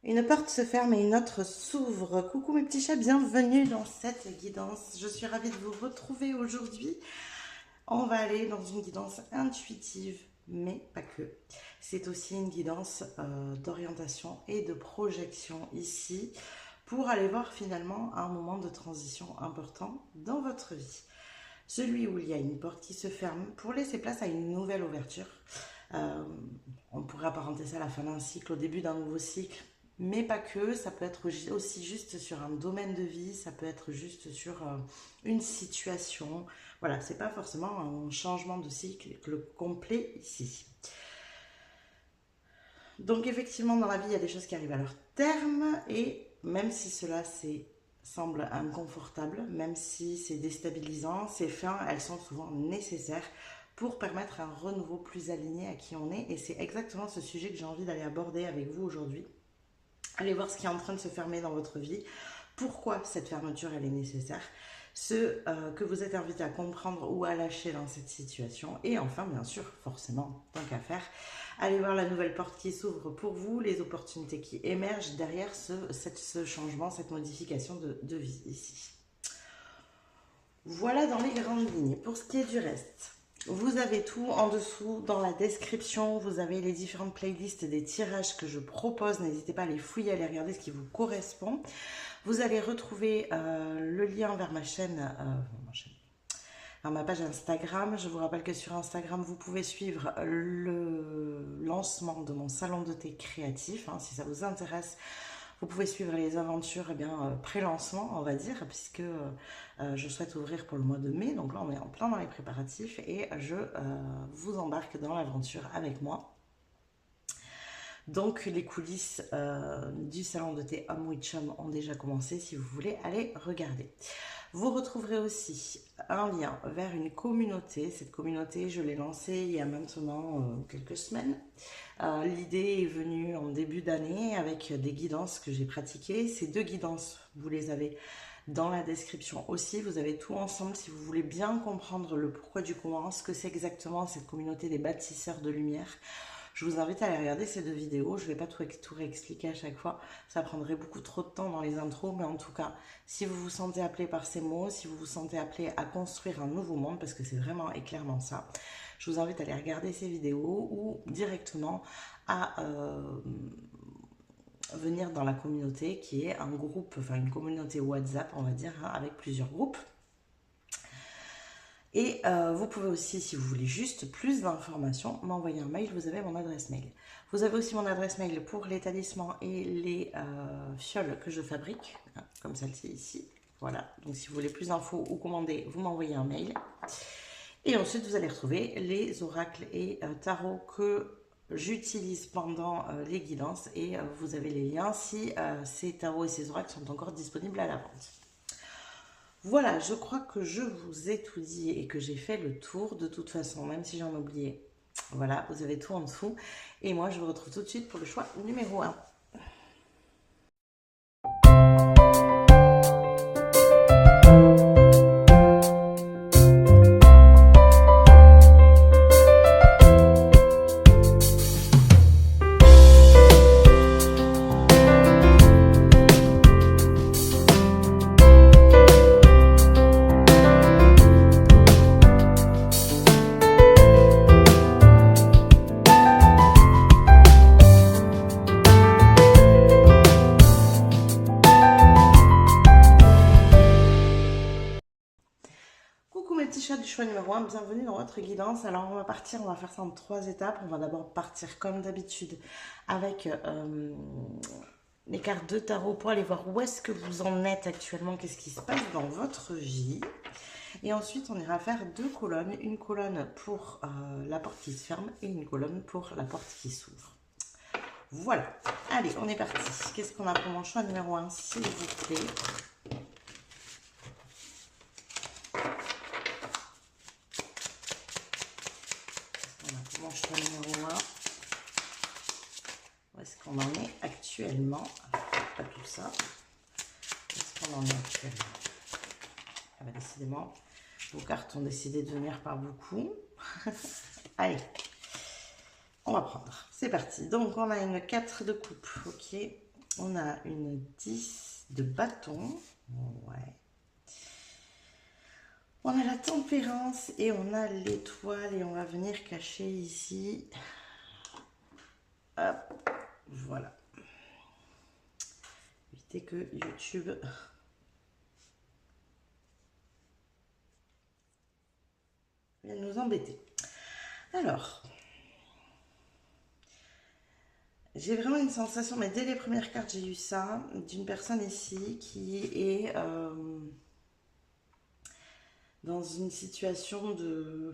Une porte se ferme et une autre s'ouvre. Coucou mes petits chats, bienvenue dans cette guidance. Je suis ravie de vous retrouver aujourd'hui. On va aller dans une guidance intuitive, mais pas que. C'est aussi une guidance d'orientation et de projection ici pour aller voir finalement un moment de transition important dans votre vie. Celui où il y a une porte qui se ferme pour laisser place à une nouvelle ouverture. On pourrait apparenter ça à la fin d'un cycle, au début d'un nouveau cycle, mais pas que. Ça peut être aussi juste sur un domaine de vie, ça peut être juste sur une situation. Voilà, c'est pas forcément un changement de cycle complet ici. Donc effectivement, dans la vie, il y a des choses qui arrivent à leur terme, et même si cela semble inconfortable, même si c'est déstabilisant, ces fins, elles sont souvent nécessaires pour permettre un renouveau plus aligné à qui on est. Et c'est exactement ce sujet que j'ai envie d'aller aborder avec vous aujourd'hui. Allez voir ce qui est en train de se fermer dans votre vie, pourquoi cette fermeture elle est nécessaire, ce que vous êtes invité à comprendre ou à lâcher dans cette situation, et enfin bien sûr, forcément, tant qu'à faire, allez voir la nouvelle porte qui s'ouvre pour vous, les opportunités qui émergent derrière ce changement, cette modification de vie ici. Voilà dans les grandes lignes. Pour ce qui est du reste, vous avez tout en dessous dans la description, vous avez les différentes playlists des tirages que je propose, n'hésitez pas à les fouiller, à les regarder ce qui vous correspond. Vous allez retrouver le lien vers ma chaîne, vers ma page Instagram. Je vous rappelle que sur Instagram, vous pouvez suivre le lancement de mon salon de thé créatif, hein, si ça vous intéresse. Vous pouvez suivre les aventures pré-lancement, on va dire, puisque je souhaite ouvrir pour le mois de mai. Donc là, on est en plein dans les préparatifs et je vous embarque dans l'aventure avec moi. Donc les coulisses du salon de thé Homme with Chum ont déjà commencé, si vous voulez aller regarder. Vous retrouverez aussi un lien vers une communauté. Cette communauté, je l'ai lancée il y a maintenant quelques semaines. L'idée est venue en début d'année avec des guidances que j'ai pratiquées. Ces deux guidances, vous les avez dans la description aussi. Vous avez tout ensemble si vous voulez bien comprendre le pourquoi du comment, ce que c'est exactement cette communauté des bâtisseurs de lumière. Je vous invite à aller regarder ces deux vidéos. Je ne vais pas tout réexpliquer à chaque fois. Ça prendrait beaucoup trop de temps dans les intros. Mais en tout cas, si vous vous sentez appelé par ces mots, si vous vous sentez appelé à construire un nouveau monde, parce que c'est vraiment et clairement ça, je vous invite à aller regarder ces vidéos ou directement à venir dans la communauté qui est un groupe, enfin une communauté WhatsApp, on va dire, hein, avec plusieurs groupes. Et vous pouvez aussi, si vous voulez juste plus d'informations, m'envoyer un mail, vous avez mon adresse mail. Vous avez aussi mon adresse mail pour les talismans et les fioles que je fabrique, hein, comme celle-ci ici. Voilà, donc si vous voulez plus d'infos ou commander, vous m'envoyez un mail. Et ensuite, vous allez retrouver les oracles et tarots que j'utilise pendant les guidances. Et vous avez les liens si ces tarots et ces oracles sont encore disponibles à la vente. Voilà, je crois que je vous ai tout dit et que j'ai fait le tour de toute façon, même si j'en ai oublié. Voilà, vous avez tout en dessous. Et moi, je vous retrouve tout de suite pour le choix numéro 1. Du choix numéro 1, bienvenue dans votre guidance. Alors on va faire ça en 3 étapes. On va d'abord partir comme d'habitude avec les cartes de tarot pour aller voir où est-ce que vous en êtes actuellement, qu'est-ce qui se passe dans votre vie. Et ensuite on ira faire 2 colonnes, une colonne pour la porte qui se ferme et une colonne pour la porte qui s'ouvre. Voilà, allez on est parti. Qu'est-ce qu'on a pour mon choix numéro 1, s'il vous plaît? Mon choix numéro 1. Où est-ce qu'on en est actuellement? Pas tout ça. Où est-ce qu'on en est actuellement? Ah bah, décidément, vos cartes ont décidé de venir par beaucoup. Allez, on va prendre. C'est parti. Donc, on a une 4 de coupe. Ok. On a une 10 de bâton. Ouais. On a la tempérance et on a l'étoile. Et on va venir cacher ici. Hop. Voilà. Éviter que YouTube vienne nous embêter. Alors, j'ai vraiment une sensation, mais dès les premières cartes, j'ai eu ça, d'une personne ici qui est dans une situation de,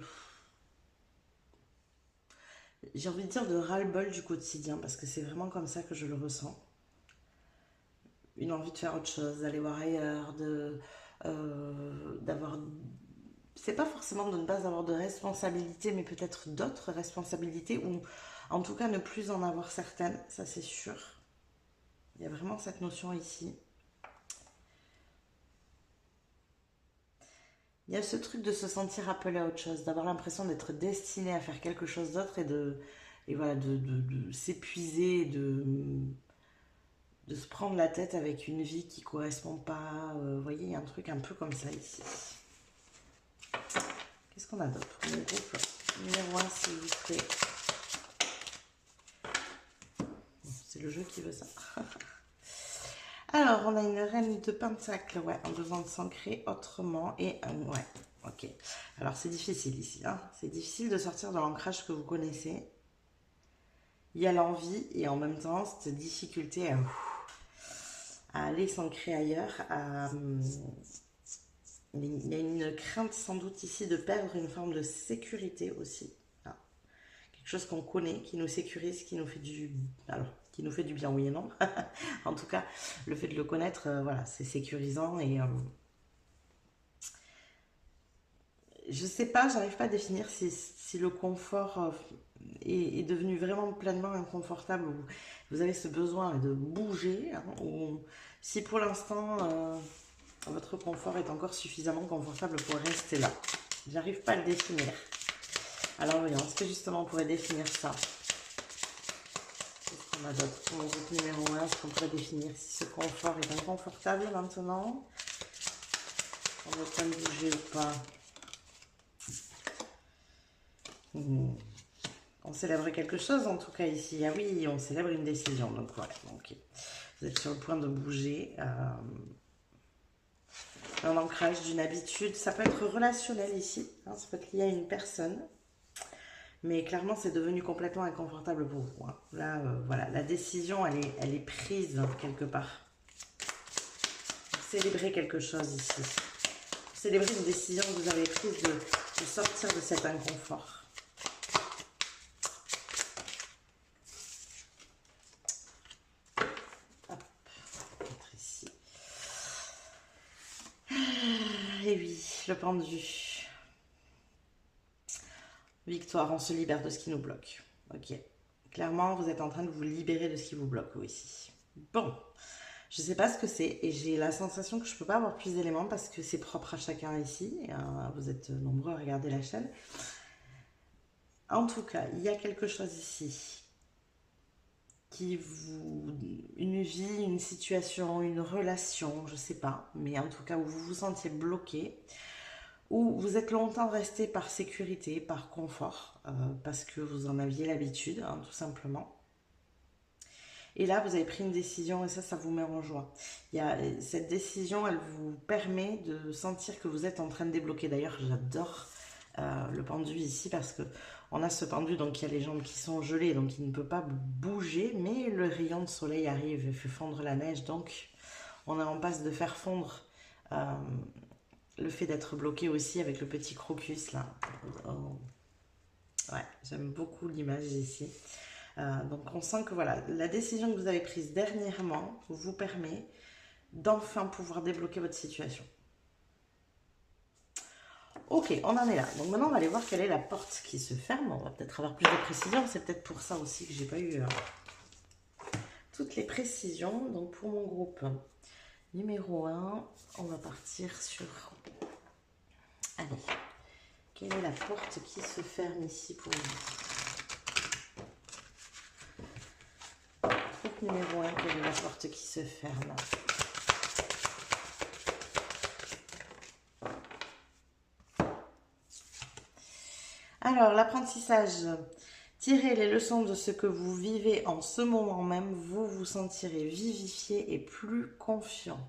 j'ai envie de dire de ras-le-bol du quotidien, parce que c'est vraiment comme ça que je le ressens. Une envie de faire autre chose, d'aller voir ailleurs, d'avoir... C'est pas forcément de ne pas avoir de responsabilité, mais peut-être d'autres responsabilités, ou en tout cas ne plus en avoir certaines, ça c'est sûr. Il y a vraiment cette notion ici. Il y a ce truc de se sentir appelé à autre chose, d'avoir l'impression d'être destiné à faire quelque chose d'autre et voilà, de s'épuiser, de se prendre la tête avec une vie qui ne correspond pas. Vous voyez, il y a un truc un peu comme ça ici. Qu'est-ce qu'on a d'autre pour le groupe numéro 1, s'il vous plaît. C'est le jeu qui veut ça. Alors, on a une reine de pentacle, ouais, en besoin de s'ancrer autrement. Et ouais, ok. Alors, c'est difficile ici, hein. C'est difficile de sortir de l'ancrage que vous connaissez. Il y a l'envie et en même temps, cette difficulté à aller s'ancrer ailleurs. Il y a une crainte sans doute ici de perdre une forme de sécurité aussi. Ah. Quelque chose qu'on connaît, qui nous sécurise, qui nous fait du... Alors, qui nous fait du bien, oui et non. En tout cas, le fait de le connaître, voilà, c'est sécurisant et... je sais pas, j'arrive pas à définir si le confort est devenu vraiment pleinement inconfortable ou vous avez ce besoin de bouger, hein, ou si pour l'instant votre confort est encore suffisamment confortable pour rester là. J'arrive pas à le définir. Alors voyons, est-ce que justement on pourrait définir ça? Qu'est-ce qu'on a d'autre pour le groupe numéro 1? Est-ce qu'on pourrait définir si ce confort est inconfortable maintenant? On va pas le bouger ou pas? On célèbre quelque chose en tout cas ici. Ah oui, on célèbre une décision. Donc voilà, ok. Vous êtes sur le point de bouger. Un ancrage d'une habitude. Ça peut être relationnel ici. Hein, ça peut être lié à une personne. Mais clairement, c'est devenu complètement inconfortable pour vous. Hein. Là, voilà, la décision, elle est prise quelque part. Vous célébrez quelque chose ici. Vous célébrez une décision que vous avez prise de sortir de cet inconfort. Et oui, le pendu. Victoire, on se libère de ce qui nous bloque. Ok. Clairement, vous êtes en train de vous libérer de ce qui vous bloque ici. Bon, je ne sais pas ce que c'est et j'ai la sensation que je ne peux pas avoir plus d'éléments parce que c'est propre à chacun ici. Vous êtes nombreux à regarder la chaîne. En tout cas, il y a quelque chose ici qui vous... Une vie, une situation, une relation, je ne sais pas. Mais en tout cas, où vous vous sentiez bloqué. Où vous êtes longtemps resté par sécurité, par confort, parce que vous en aviez l'habitude, hein, tout simplement. Et là, vous avez pris une décision et ça vous met en joie. Cette décision, elle vous permet de sentir que vous êtes en train de débloquer. D'ailleurs, j'adore le pendu ici parce que on a ce pendu, donc il y a les jambes qui sont gelées, donc il ne peut pas bouger, mais le rayon de soleil arrive et fait fondre la neige, donc on est en passe de faire fondre... le fait d'être bloqué aussi avec le petit crocus là. Oh. Ouais, j'aime beaucoup l'image ici. Donc on sent que voilà, la décision que vous avez prise dernièrement vous permet d'enfin pouvoir débloquer votre situation. Ok, on en est là. Donc maintenant on va aller voir quelle est la porte qui se ferme. On va peut-être avoir plus de précisions. C'est peut-être pour ça aussi que j'ai pas eu toutes les précisions. Donc pour mon groupe numéro 1, on va partir sur... Allez, quelle est la porte qui se ferme ici pour vous? votre numéro 1, quelle est la porte qui se ferme? Alors, l'apprentissage. Tirez les leçons de ce que vous vivez en ce moment même. Vous vous sentirez vivifié et plus confiant.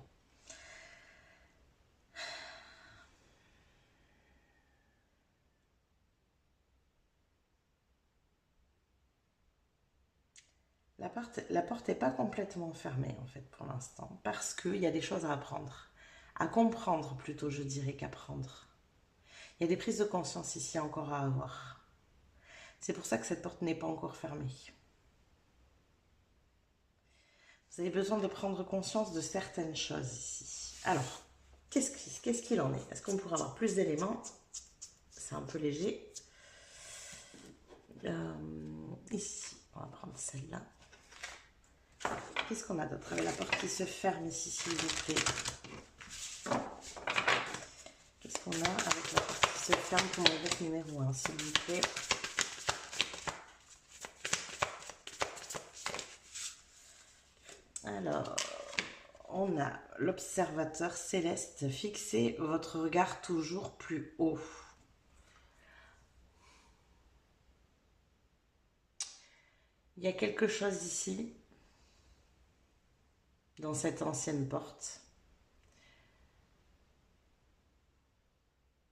La porte n'est pas complètement fermée en fait pour l'instant parce qu'il y a des choses à apprendre, à comprendre plutôt je dirais qu'apprendre. Il y a des prises de conscience ici encore à avoir. C'est pour ça que cette porte n'est pas encore fermée. Vous avez besoin de prendre conscience de certaines choses ici. Alors, qu'est-ce qu'il en est? Est-ce qu'on pourrait avoir plus d'éléments? C'est un peu léger. Ici, on va prendre celle-là. Qu'est-ce qu'on a d'autre avec la porte qui se ferme ici, s'il vous plaît? Qu'est-ce qu'on a avec la porte qui se ferme pour mon votre numéro 1, s'il vous plaît? Alors, on a l'observateur céleste. Fixez votre regard toujours plus haut. Il y a quelque chose ici, dans cette ancienne porte,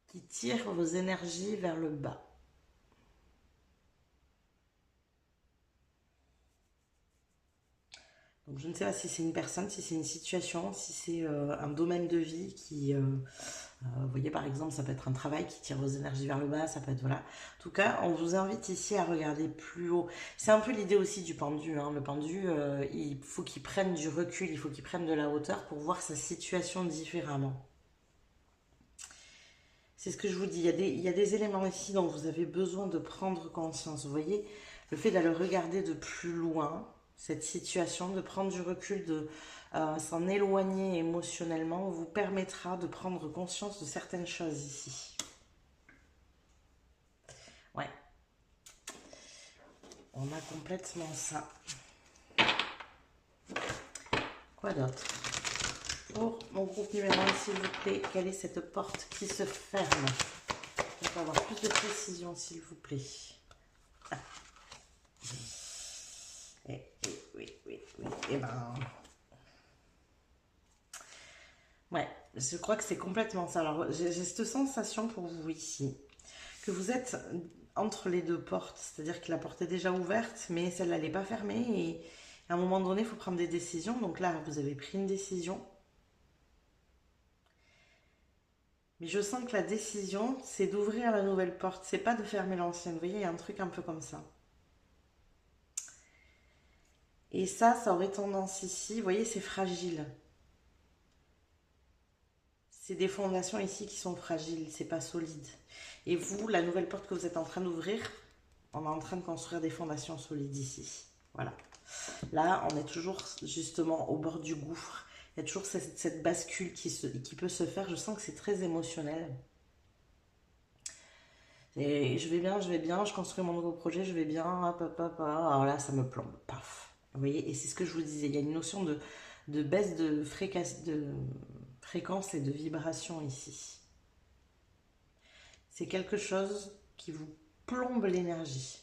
qui tire vos énergies vers le bas. Donc, je ne sais pas si c'est une personne, si c'est une situation, si c'est un domaine de vie qui... vous voyez, par exemple, ça peut être un travail qui tire vos énergies vers le bas, ça peut être... Voilà. En tout cas, on vous invite ici à regarder plus haut. C'est un peu l'idée aussi du pendu. Hein. Le pendu, il faut qu'il prenne du recul, il faut qu'il prenne de la hauteur pour voir sa situation différemment. C'est ce que je vous dis. Il y a des éléments ici dont vous avez besoin de prendre conscience. Vous voyez, le fait d'aller regarder de plus loin cette situation, de prendre du recul, de s'en éloigner émotionnellement, vous permettra de prendre conscience de certaines choses ici. Ouais. On a complètement ça. Quoi d'autre? Pour mon groupe numéro 1, s'il vous plaît, quelle est cette porte qui se ferme? On peut avoir plus de précision, s'il vous plaît. Ah. Oui. Et ben... Ouais, je crois que c'est complètement ça. Alors, j'ai cette sensation pour vous ici, que vous êtes entre les deux portes. C'est-à-dire que la porte est déjà ouverte, mais celle-là n'est pas fermée. Et à un moment donné, il faut prendre des décisions. Donc là, vous avez pris une décision. Mais je sens que la décision, c'est d'ouvrir la nouvelle porte. C'est pas de fermer l'ancienne. Vous voyez, il y a un truc un peu comme ça. Et ça aurait tendance ici, vous voyez, c'est fragile. C'est des fondations ici qui sont fragiles, c'est pas solide. Et vous, la nouvelle porte que vous êtes en train d'ouvrir, on est en train de construire des fondations solides ici. Voilà. Là, on est toujours justement au bord du gouffre. Il y a toujours cette bascule qui peut se faire. Je sens que c'est très émotionnel. Et je vais bien, je construis mon nouveau projet, je vais bien, hop. Alors là, ça me plombe, paf. Vous voyez, et c'est ce que je vous disais, il y a une notion de baisse de fréquence et de vibration ici. C'est quelque chose qui vous plombe l'énergie.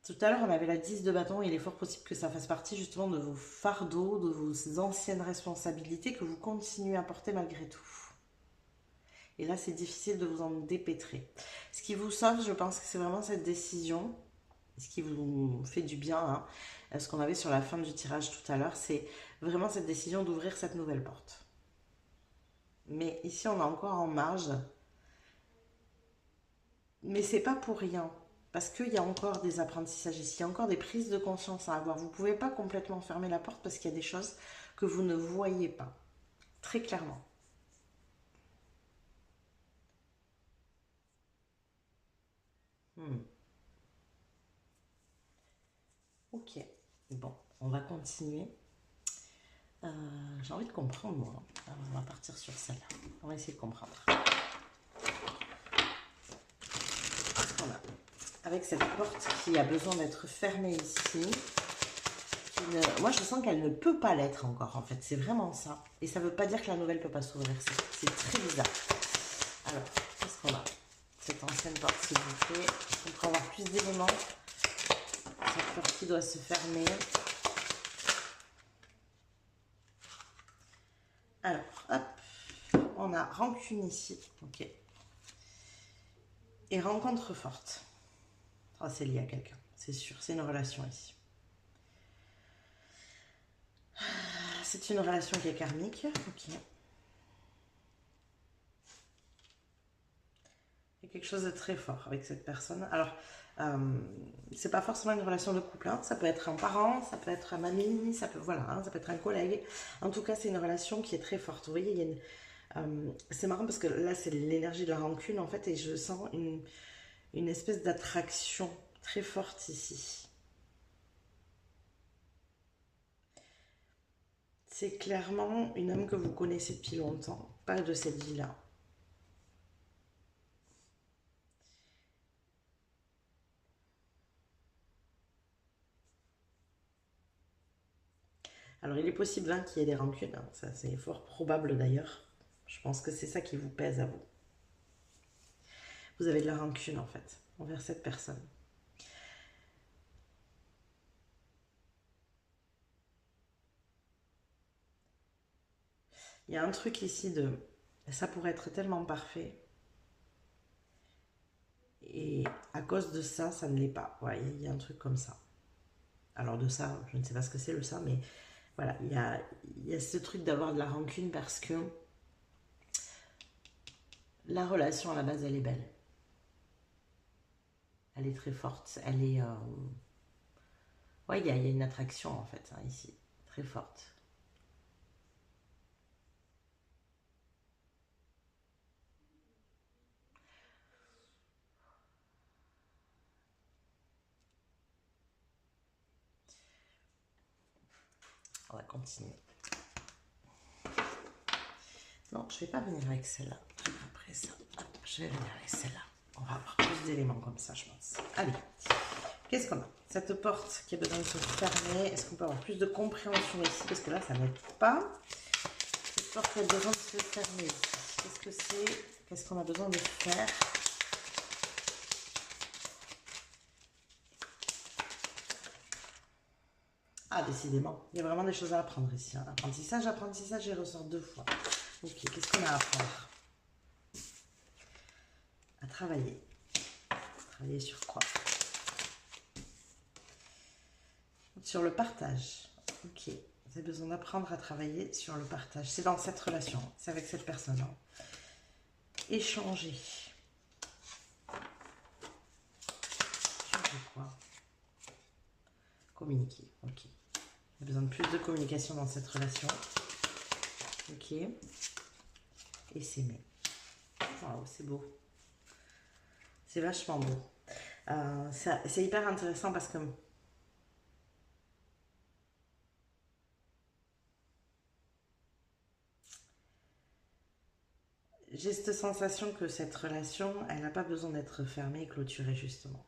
Tout à l'heure, on avait la 10 de bâton. Il est fort possible que ça fasse partie justement de vos fardeaux, de vos anciennes responsabilités que vous continuez à porter malgré tout. Et là, c'est difficile de vous en dépêtrer. Ce qui vous sauve, je pense que c'est vraiment cette décision, ce qui vous fait du bien, hein, ce qu'on avait sur la fin du tirage tout à l'heure, c'est vraiment cette décision d'ouvrir cette nouvelle porte. Mais ici, on est encore en marge. Mais c'est pas pour rien. Parce qu'il y a encore des apprentissages ici, il y a encore des prises de conscience à avoir. Vous ne pouvez pas complètement fermer la porte parce qu'il y a des choses que vous ne voyez pas. Très clairement. Ok. Bon, on va continuer. J'ai envie de comprendre, moi. Alors, on va partir sur celle-là. On va essayer de comprendre. Qu'est-ce qu'on a? avec cette porte qui a besoin d'être fermée ici. Moi, je sens qu'elle ne peut pas l'être encore, en fait. C'est vraiment ça. Et ça ne veut pas dire que la nouvelle ne peut pas s'ouvrir. C'est très bizarre. Alors, qu'est-ce qu'on a? Cette ancienne porte, s'il vous plaît. On peut avoir plus d'éléments. Cette porte qui doit se fermer. Alors, hop. On a rancune ici. Ok. Et rencontre forte. Oh, c'est lié à quelqu'un. C'est sûr. C'est une relation ici. C'est une relation qui est karmique. Ok. Il y a quelque chose de très fort avec cette personne. Alors, c'est pas forcément une relation de couple. Hein. Ça peut être un parent, ça peut être un ami, ça peut, voilà, hein, ça peut être un collègue. En tout cas, c'est une relation qui est très forte. Vous voyez, il y a c'est marrant parce que là, c'est l'énergie de la rancune, en fait, et je sens une espèce d'attraction très forte ici. C'est clairement une âme que vous connaissez depuis longtemps, pas de cette vie-là. Alors, il est possible hein, qu'il y ait des rancunes, hein. Ça c'est fort probable d'ailleurs. Je pense que c'est ça qui vous pèse à vous. Vous avez de la rancune en fait, envers cette personne. Il y a un truc ici de... Ça pourrait être tellement parfait. Et à cause de ça, ça ne l'est pas. Ouais, il y a un truc comme ça. Alors de ça, je ne sais pas ce que c'est le ça, mais voilà, il y a ce truc d'avoir de la rancune parce que la relation à la base, elle est belle. Elle est très forte. Elle est... Ouais, il y a une attraction en fait, hein, ici. Très forte. On va continuer. Non, je ne vais pas venir avec celle-là. Après ça, hop, je vais venir avec celle-là. On va avoir plus d'éléments comme ça, je pense. Allez, qu'est-ce qu'on a? Cette porte qui a besoin de se fermer. Est-ce qu'on peut avoir plus de compréhension ici? Parce que là, ça n'aide pas. Cette porte qui a besoin de se fermer ici. Qu'est-ce que c'est? Qu'est-ce qu'on a besoin de faire? Ah, décidément, il y a vraiment des choses à apprendre ici. Hein. Apprentissage, j'y ressors 2 fois. Ok, qu'est-ce qu'on a à apprendre? À travailler. Travailler sur quoi? Sur le partage. Ok, vous avez besoin d'apprendre à travailler sur le partage. C'est dans cette relation, c'est avec cette personne. Hein. Échanger. Échanger quoi? Communiquer, ok. Il y a besoin de plus de communication dans cette relation. Ok. Et s'aimer. Waouh, c'est beau. C'est vachement beau. C'est hyper intéressant parce que j'ai cette sensation que cette relation, elle n'a pas besoin d'être fermée et clôturée justement.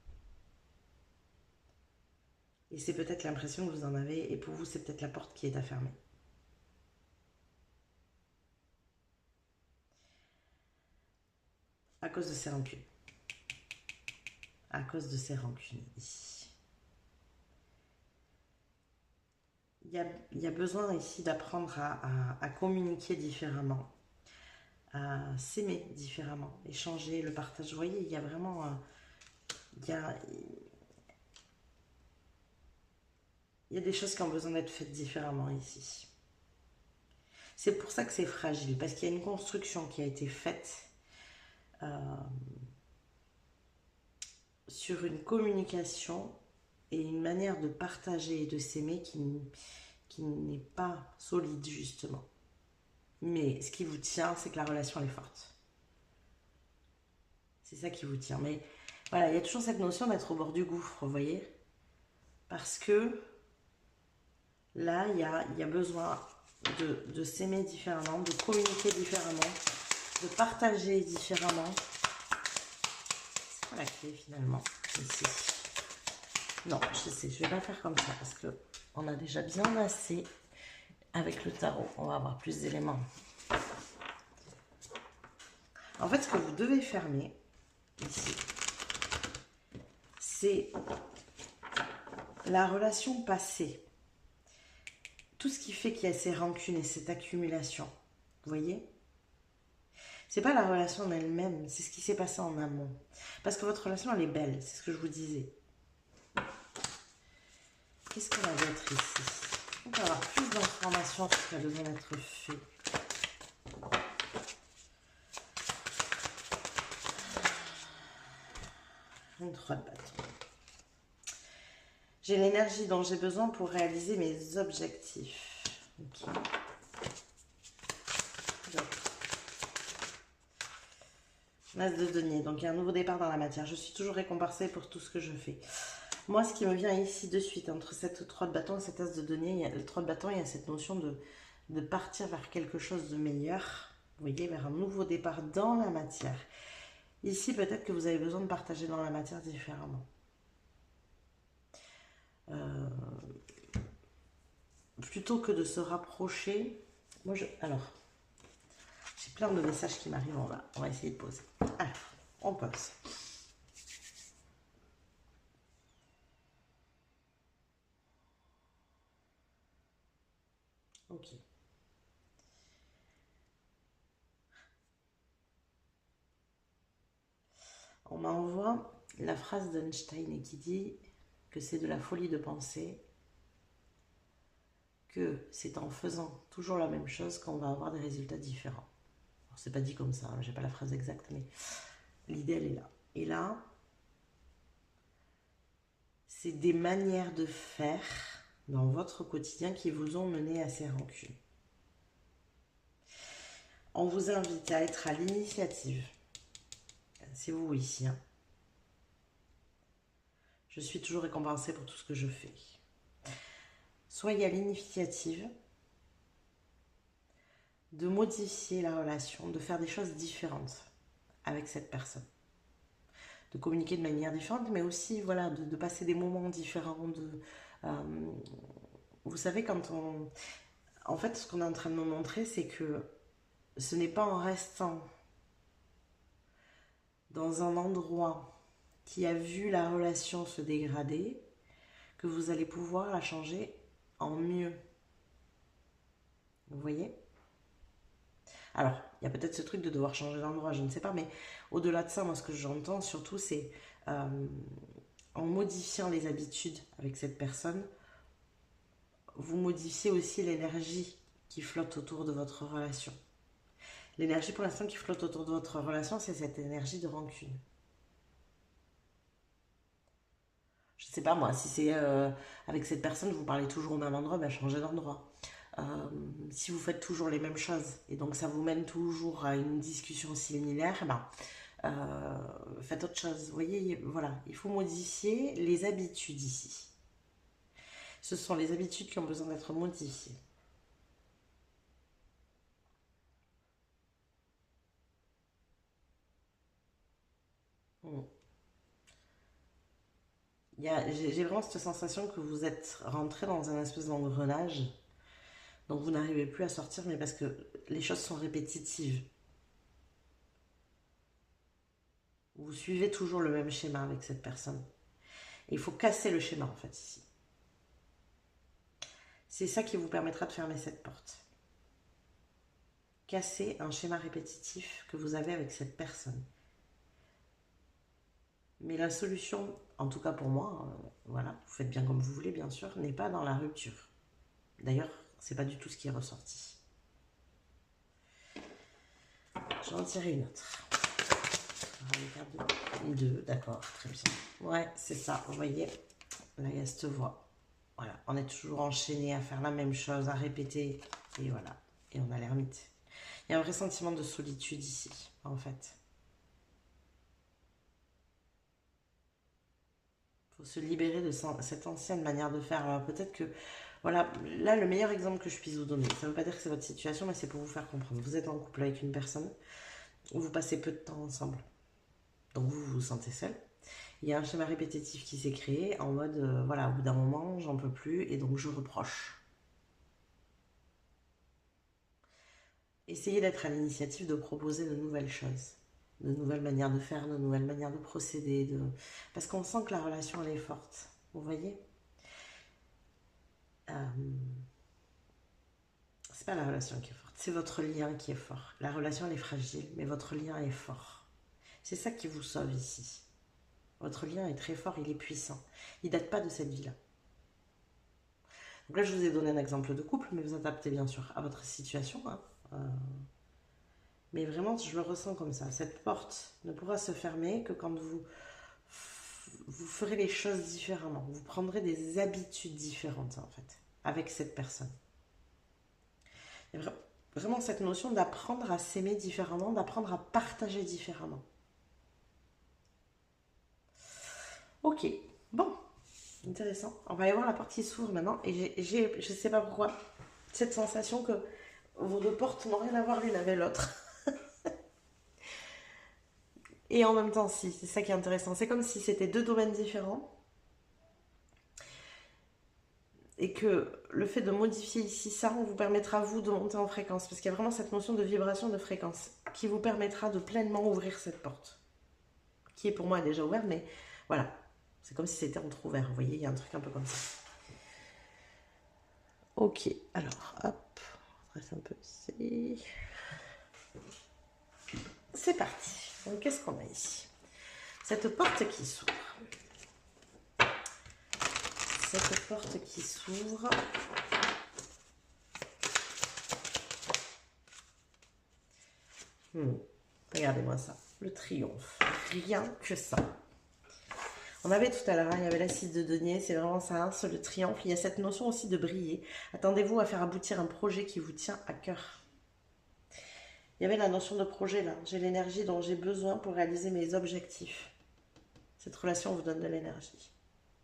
Et c'est peut-être l'impression que vous en avez, et pour vous, c'est peut-être la porte qui est à fermer. À cause de ces rancunes. À cause de ces rancunes ici. Il y a besoin ici d'apprendre à communiquer différemment, à s'aimer différemment, échanger, le partage. Vous voyez, il y a vraiment... il y a des choses qui ont besoin d'être faites différemment ici. C'est pour ça que c'est fragile, parce qu'il y a une construction qui a été faite sur une communication et une manière de partager et de s'aimer qui n'est pas solide justement. Mais ce qui vous tient, c'est que la relation elle est forte. C'est ça qui vous tient. Mais voilà, il y a toujours cette notion d'être au bord du gouffre, vous voyez? Parce que là, il y a besoin de s'aimer différemment, de communiquer différemment, de partager différemment. C'est quoi la clé finalement? ici. Non, je sais, je vais pas faire comme ça parce que on a déjà bien assez avec le tarot. On va avoir plus d'éléments. En fait, ce que vous devez fermer ici, c'est la relation passée. Tout ce qui fait qu'il y a ces rancunes et cette accumulation. Vous voyez? C'est pas la relation en elle-même, c'est ce qui s'est passé en amont. Parce que votre relation, elle est belle, c'est ce que je vous disais. Qu'est-ce qu'on a d'autre ici? On peut avoir plus d'informations sur ce qui a besoin d'être fait. Une 3 de bâton. J'ai l'énergie dont j'ai besoin pour réaliser mes objectifs. Ok. L'as de denier. Donc, il y a un nouveau départ dans la matière. Je suis toujours récompensée pour tout ce que je fais. Moi, ce qui me vient ici de suite, entre cette 3 de bâton et cette as de denier, il y a le 3 de bâton, il y a cette notion de partir vers quelque chose de meilleur. Vous voyez, vers un nouveau départ dans la matière. Ici, peut-être que vous avez besoin de partager dans la matière différemment. Plutôt que de se rapprocher, alors, j'ai plein de messages qui m'arrivent, on va essayer de poser. Alors, on pose. Ok. On m'envoie la phrase d'Einstein qui dit que c'est de la folie de penser que c'est en faisant toujours la même chose qu'on va avoir des résultats différents. C'est pas dit comme ça, hein, j'ai pas la phrase exacte, mais l'idée elle est là. Et là, c'est des manières de faire dans votre quotidien qui vous ont mené à ces rancunes. On vous invite à être à l'initiative. C'est vous ici. Hein. Je suis toujours récompensée pour tout ce que je fais. Soyez à l'initiative de modifier la relation, de faire des choses différentes avec cette personne. De communiquer de manière différente, mais aussi voilà, de passer des moments différents. Vous savez, quand on... En fait, ce qu'on est en train de me montrer, c'est que ce n'est pas en restant dans un endroit qui a vu la relation se dégrader que vous allez pouvoir la changer en mieux. Vous voyez? Alors, il y a peut-être ce truc de devoir changer d'endroit, je ne sais pas, mais au-delà de ça, moi, ce que j'entends surtout, c'est en modifiant les habitudes avec cette personne, vous modifiez aussi l'énergie qui flotte autour de votre relation. L'énergie, pour l'instant, qui flotte autour de votre relation, c'est cette énergie de rancune. Je ne sais pas, moi, si c'est avec cette personne, vous parlez toujours au même endroit, ben, changez d'endroit. Si vous faites toujours les mêmes choses et donc ça vous mène toujours à une discussion similaire, ben, faites autre chose. Vous voyez, voilà, il faut modifier les habitudes ici. Ce sont les habitudes qui ont besoin d'être modifiées. J'ai vraiment cette sensation que vous êtes rentré dans un espèce d'engrenage, donc vous n'arrivez plus à sortir, mais parce que les choses sont répétitives. Vous suivez toujours le même schéma avec cette personne. Et il faut casser le schéma en fait ici. C'est ça qui vous permettra de fermer cette porte. Casser un schéma répétitif que vous avez avec cette personne. Mais la solution, en tout cas pour moi, voilà, vous faites bien comme vous voulez bien sûr, n'est pas dans la rupture. D'ailleurs, c'est pas du tout ce qui est ressorti. Je vais en tirer une autre. Deux, d'accord, très bien. Ouais, c'est ça, vous voyez, là il y a cette voix. Voilà, on est toujours enchaîné à faire la même chose, à répéter, et voilà, et on a l'ermite. Il y a un vrai sentiment de solitude ici, en fait. Il faut se libérer de cette ancienne manière de faire. Alors peut-être que, voilà, là le meilleur exemple que je puisse vous donner, ça ne veut pas dire que c'est votre situation, mais c'est pour vous faire comprendre. Vous êtes en couple avec une personne, où vous passez peu de temps ensemble. Donc vous vous sentez seul. Il y a un schéma répétitif qui s'est créé en mode, voilà, au bout d'un moment, j'en peux plus et donc je reproche. Essayez d'être à l'initiative de proposer de nouvelles choses, de nouvelles manières de faire, de nouvelles manières de procéder, parce qu'on sent que la relation, elle est forte. Vous voyez, c'est pas la relation qui est forte, c'est votre lien qui est fort. La relation, elle est fragile, mais votre lien est fort. C'est ça qui vous sauve ici. Votre lien est très fort, il est puissant. Il ne date pas de cette vie-là. Donc là, je vous ai donné un exemple de couple, mais vous adaptez bien sûr à votre situation. Hein. Mais vraiment, je le ressens comme ça. Cette porte ne pourra se fermer que quand vous ferez les choses différemment. Vous prendrez des habitudes différentes, en fait, avec cette personne. Il y a vraiment cette notion d'apprendre à s'aimer différemment, d'apprendre à partager différemment. Ok, bon, intéressant. On va aller voir la porte qui s'ouvre maintenant. Et j'ai, je sais pas pourquoi, cette sensation que vos deux portes n'ont rien à voir l'une avec l'autre. Et en même temps, si, c'est ça qui est intéressant. C'est comme si c'était deux domaines différents. Et que le fait de modifier ici ça, on vous permettra, vous, de monter en fréquence. Parce qu'il y a vraiment cette notion de vibration, de fréquence, qui vous permettra de pleinement ouvrir cette porte. Qui est pour moi déjà ouverte, mais voilà. C'est comme si c'était entrouvert, vous voyez, il y a un truc un peu comme ça. Ok, alors, hop, on reste un peu ici. C'est parti. Donc, qu'est-ce qu'on a ici? Cette porte qui s'ouvre. Cette porte qui s'ouvre. Regardez-moi ça. Le triomphe. Rien que ça. On avait tout à l'heure, il y avait l'assise de denier, c'est vraiment ça, hein, c'est le triomphe. Il y a cette notion aussi de briller. Attendez-vous à faire aboutir un projet qui vous tient à cœur. Il y avait la notion de projet là. J'ai l'énergie dont j'ai besoin pour réaliser mes objectifs. Cette relation vous donne de l'énergie.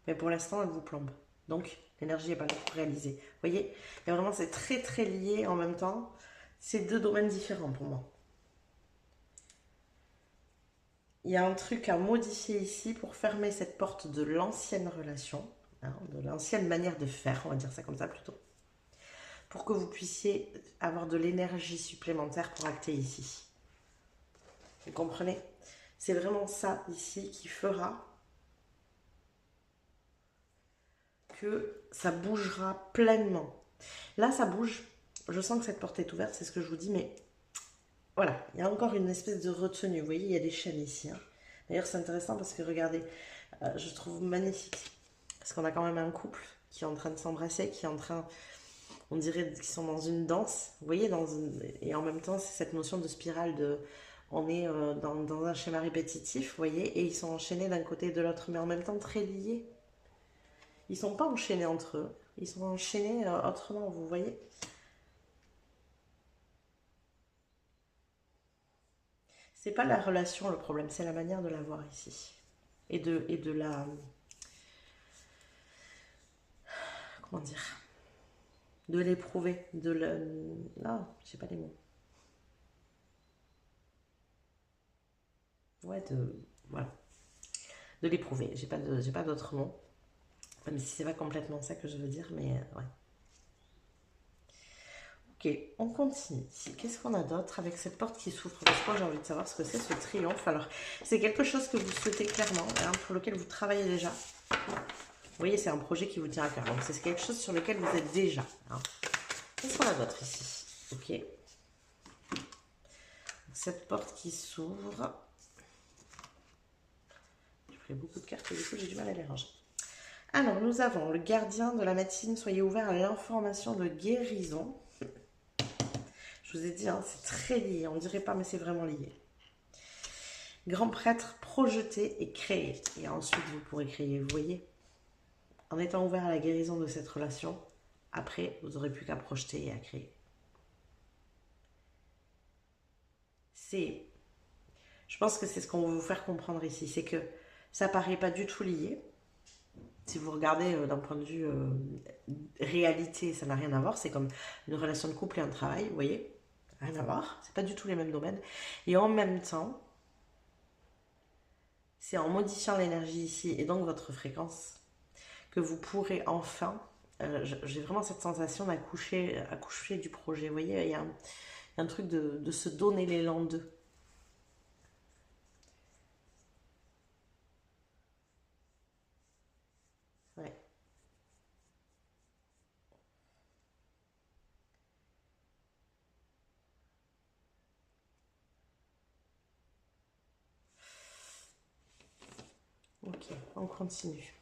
Mais pour l'instant, elle vous plombe. Donc, l'énergie n'est pas là pour réaliser. Vous voyez, il y a vraiment, c'est très très lié en même temps. C'est deux domaines différents pour moi. Il y a un truc à modifier ici pour fermer cette porte de l'ancienne relation, hein, de l'ancienne manière de faire, on va dire ça comme ça plutôt, pour que vous puissiez avoir de l'énergie supplémentaire pour acter ici. Vous comprenez? C'est vraiment ça ici qui fera que ça bougera pleinement. Là, ça bouge. Je sens que cette porte est ouverte, c'est ce que je vous dis, mais voilà, il y a encore une espèce de retenue. Vous voyez, il y a des chaînes ici. Hein. D'ailleurs, c'est intéressant parce que, regardez, je trouve magnifique. Parce qu'on a quand même un couple qui est en train de s'embrasser, qui est en train, on dirait qu'ils sont dans une danse. Vous voyez, et en même temps, c'est cette notion de spirale de... On est dans un schéma répétitif, vous voyez, et ils sont enchaînés d'un côté et de l'autre, mais en même temps très liés. Ils ne sont pas enchaînés entre eux, ils sont enchaînés autrement, vous voyez. C'est pas la relation le problème, c'est la manière de la voir ici. Et de la... Comment dire? De l'éprouver, de le... Non, je sais pas les mots. Ouais, voilà. De l'éprouver, j'ai pas d'autres mots. Même si c'est pas complètement ça que je veux dire, mais ouais. Ok, on continue. Qu'est-ce qu'on a d'autre avec cette porte qui s'ouvre? Parce que moi, j'ai envie de savoir ce que c'est ce triomphe. Alors, c'est quelque chose que vous souhaitez clairement, hein, pour lequel vous travaillez déjà. Vous voyez, c'est un projet qui vous tient à cœur. Donc, c'est quelque chose sur lequel vous êtes déjà. Hein. Qu'est-ce qu'on a d'autre ici? Ok. Cette porte qui s'ouvre. J'ai pris beaucoup de cartes et du coup, j'ai du mal à les ranger. Alors, nous avons le gardien de la médecine. Soyez ouverts à l'information de guérison. Je vous ai dit, hein, c'est très lié. On ne dirait pas, mais c'est vraiment lié. Grand prêtre, projeter et créer. Et ensuite, vous pourrez créer, vous voyez. En étant ouvert à la guérison de cette relation, après, vous n'aurez plus qu'à projeter et à créer. Je pense que c'est ce qu'on veut vous faire comprendre ici. C'est que ça paraît pas du tout lié. Si vous regardez d'un point de vue réalité, ça n'a rien à voir. C'est comme une relation de couple et un travail, vous voyez. Rien à voir. C'est pas du tout les mêmes domaines. Et en même temps, c'est en modifiant l'énergie ici et donc votre fréquence que vous pourrez enfin, j'ai vraiment cette sensation accoucher du projet. Vous voyez, il y a un truc de se donner l'élan d'eux. Ouais. Ok, on continue.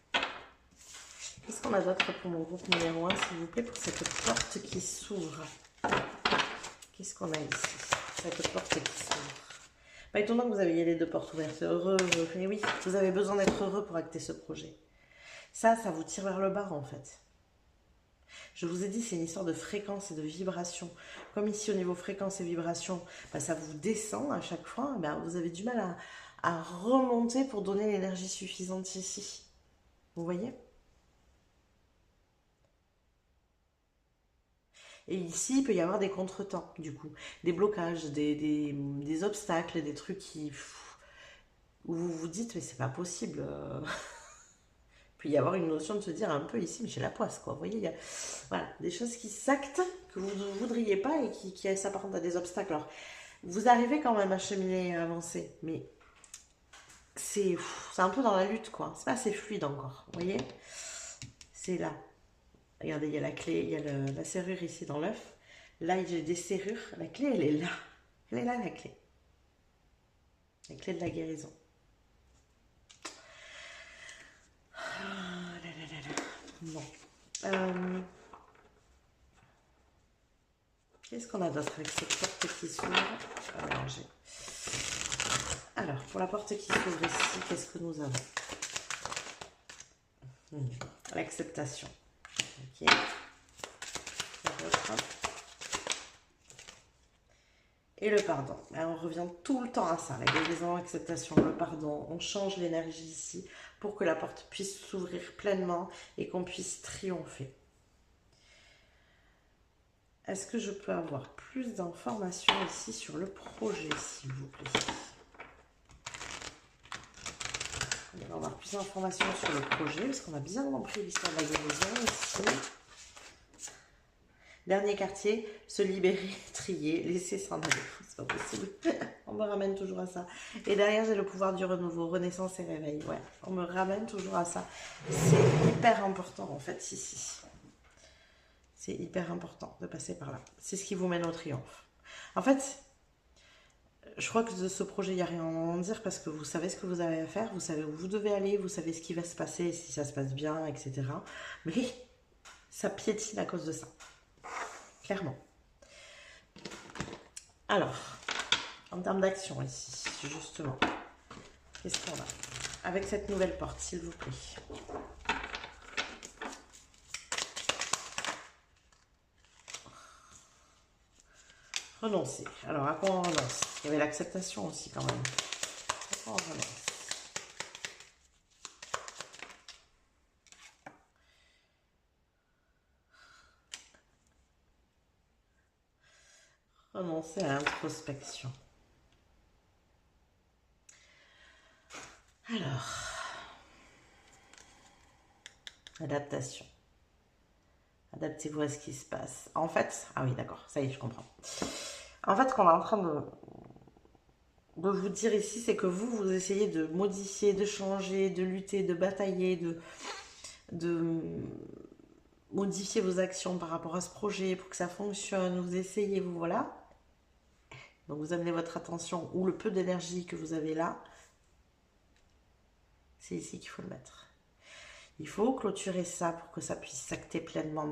Qu'est-ce qu'on a d'autre pour mon groupe numéro 1, s'il vous plaît, pour cette porte qui s'ouvre? Qu'est-ce qu'on a ici? Cette porte qui s'ouvre. Pas étonnant que vous aviez les deux portes ouvertes. Heureux, et oui, vous avez besoin d'être heureux pour acter ce projet. Ça vous tire vers le bas en fait. Je vous ai dit, c'est une histoire de fréquence et de vibration. Comme ici, au niveau fréquence et vibration, bah, ça vous descend à chaque fois. Bah, vous avez du mal à remonter pour donner l'énergie suffisante ici. Vous voyez? Et ici, il peut y avoir des contretemps, du coup. Des blocages, des obstacles, des trucs où vous vous dites, mais c'est pas possible. Il peut y avoir une notion de se dire un peu ici, mais j'ai la poisse, quoi. Vous voyez, il y a voilà, des choses qui s'actent que vous ne voudriez pas et qui s'apparentent à des obstacles. Alors, vous arrivez quand même à cheminer et à avancer, mais c'est un peu dans la lutte, quoi. C'est pas assez fluide encore, vous voyez? C'est là. Regardez, il y a la clé, il y a la serrure ici dans l'œuf. Là, j'ai des serrures. La clé, elle est là. Elle est là, la clé. La clé de la guérison. Ah, là, là, là, là. Bon. Qu'est-ce qu'on a d'autre avec cette porte qui s'ouvre? Alors, pour la porte qui s'ouvre ici, qu'est-ce que nous avons? L'acceptation. Ok. Et le pardon. On revient tout le temps à ça, la guérison, l'acceptation, le pardon. On change l'énergie ici pour que la porte puisse s'ouvrir pleinement et qu'on puisse triompher. Est-ce que je peux avoir plus d'informations ici sur le projet, s'il vous plaît? On va avoir plus d'informations sur le projet, parce qu'on a bien compris l'histoire de la guérison ici. Dernier quartier, se libérer, trier, laisser s'en aller. C'est pas possible. On me ramène toujours à ça. Et derrière, j'ai le pouvoir du renouveau, renaissance et réveil. Ouais, on me ramène toujours à ça. C'est hyper important, en fait, ici. C'est hyper important de passer par là. C'est ce qui vous mène au triomphe. En fait, je crois que de ce projet, il n'y a rien à en dire parce que vous savez ce que vous avez à faire, vous savez où vous devez aller, vous savez ce qui va se passer, si ça se passe bien, etc. Mais ça piétine à cause de ça. Clairement. Alors, en termes d'action ici, justement, qu'est-ce qu'on a avec cette nouvelle porte, s'il vous plaît? Renoncer. Alors, à quoi on renonce? Il y avait l'acceptation aussi, quand même. À quoi on renonce? Renoncer à l'introspection. Alors, adaptation. Adaptez-vous à ce qui se passe. En fait, ah oui, d'accord, ça y est, je comprends. En fait, ce qu'on est en train de vous dire ici, c'est que vous essayez de modifier, de changer, de lutter, de batailler, de modifier vos actions par rapport à ce projet pour que ça fonctionne. Vous essayez, vous voilà. Donc vous amenez votre attention ou le peu d'énergie que vous avez là. C'est ici qu'il faut le mettre. Il faut clôturer ça pour que ça puisse s'acter pleinement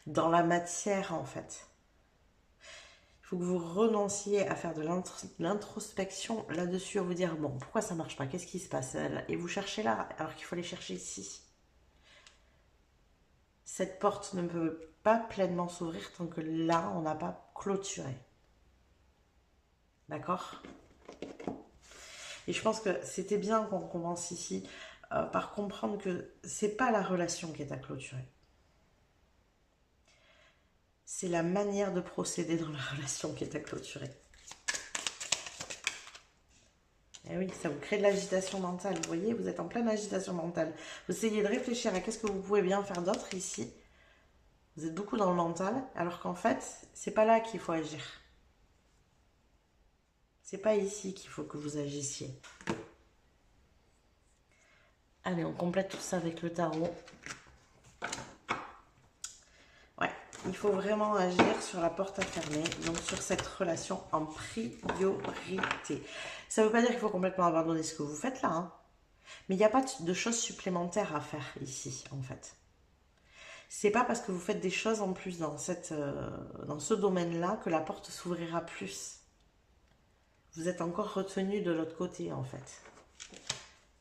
dans la matière en fait. Il faut que vous renonciez à faire de l'introspection là-dessus, à vous dire, bon, pourquoi ça marche pas? Qu'est-ce qui se passe? Et vous cherchez là, alors qu'il faut les chercher ici. Cette porte ne peut pas pleinement s'ouvrir tant que là, on n'a pas clôturé. D'accord? Et je pense que c'était bien qu'on commence ici par comprendre que c'est pas la relation qui est à clôturer. C'est la manière de procéder dans la relation qui est à clôturer. Eh oui, ça vous crée de l'agitation mentale. Vous voyez, vous êtes en pleine agitation mentale. Vous essayez de réfléchir à qu'est-ce que vous pouvez bien faire d'autre ici. Vous êtes beaucoup dans le mental, alors qu'en fait, c'est pas là qu'il faut agir. C'est pas ici qu'il faut que vous agissiez. Allez, on complète tout ça avec le tarot. Ouais, il faut vraiment agir sur la porte à fermer, donc sur cette relation en priorité. Ça ne veut pas dire qu'il faut complètement abandonner ce que vous faites là, hein. Mais il n'y a pas de choses supplémentaires à faire ici, en fait. C'est pas parce que vous faites des choses en plus dans ce domaine-là que la porte s'ouvrira plus. Vous êtes encore retenu de l'autre côté, en fait.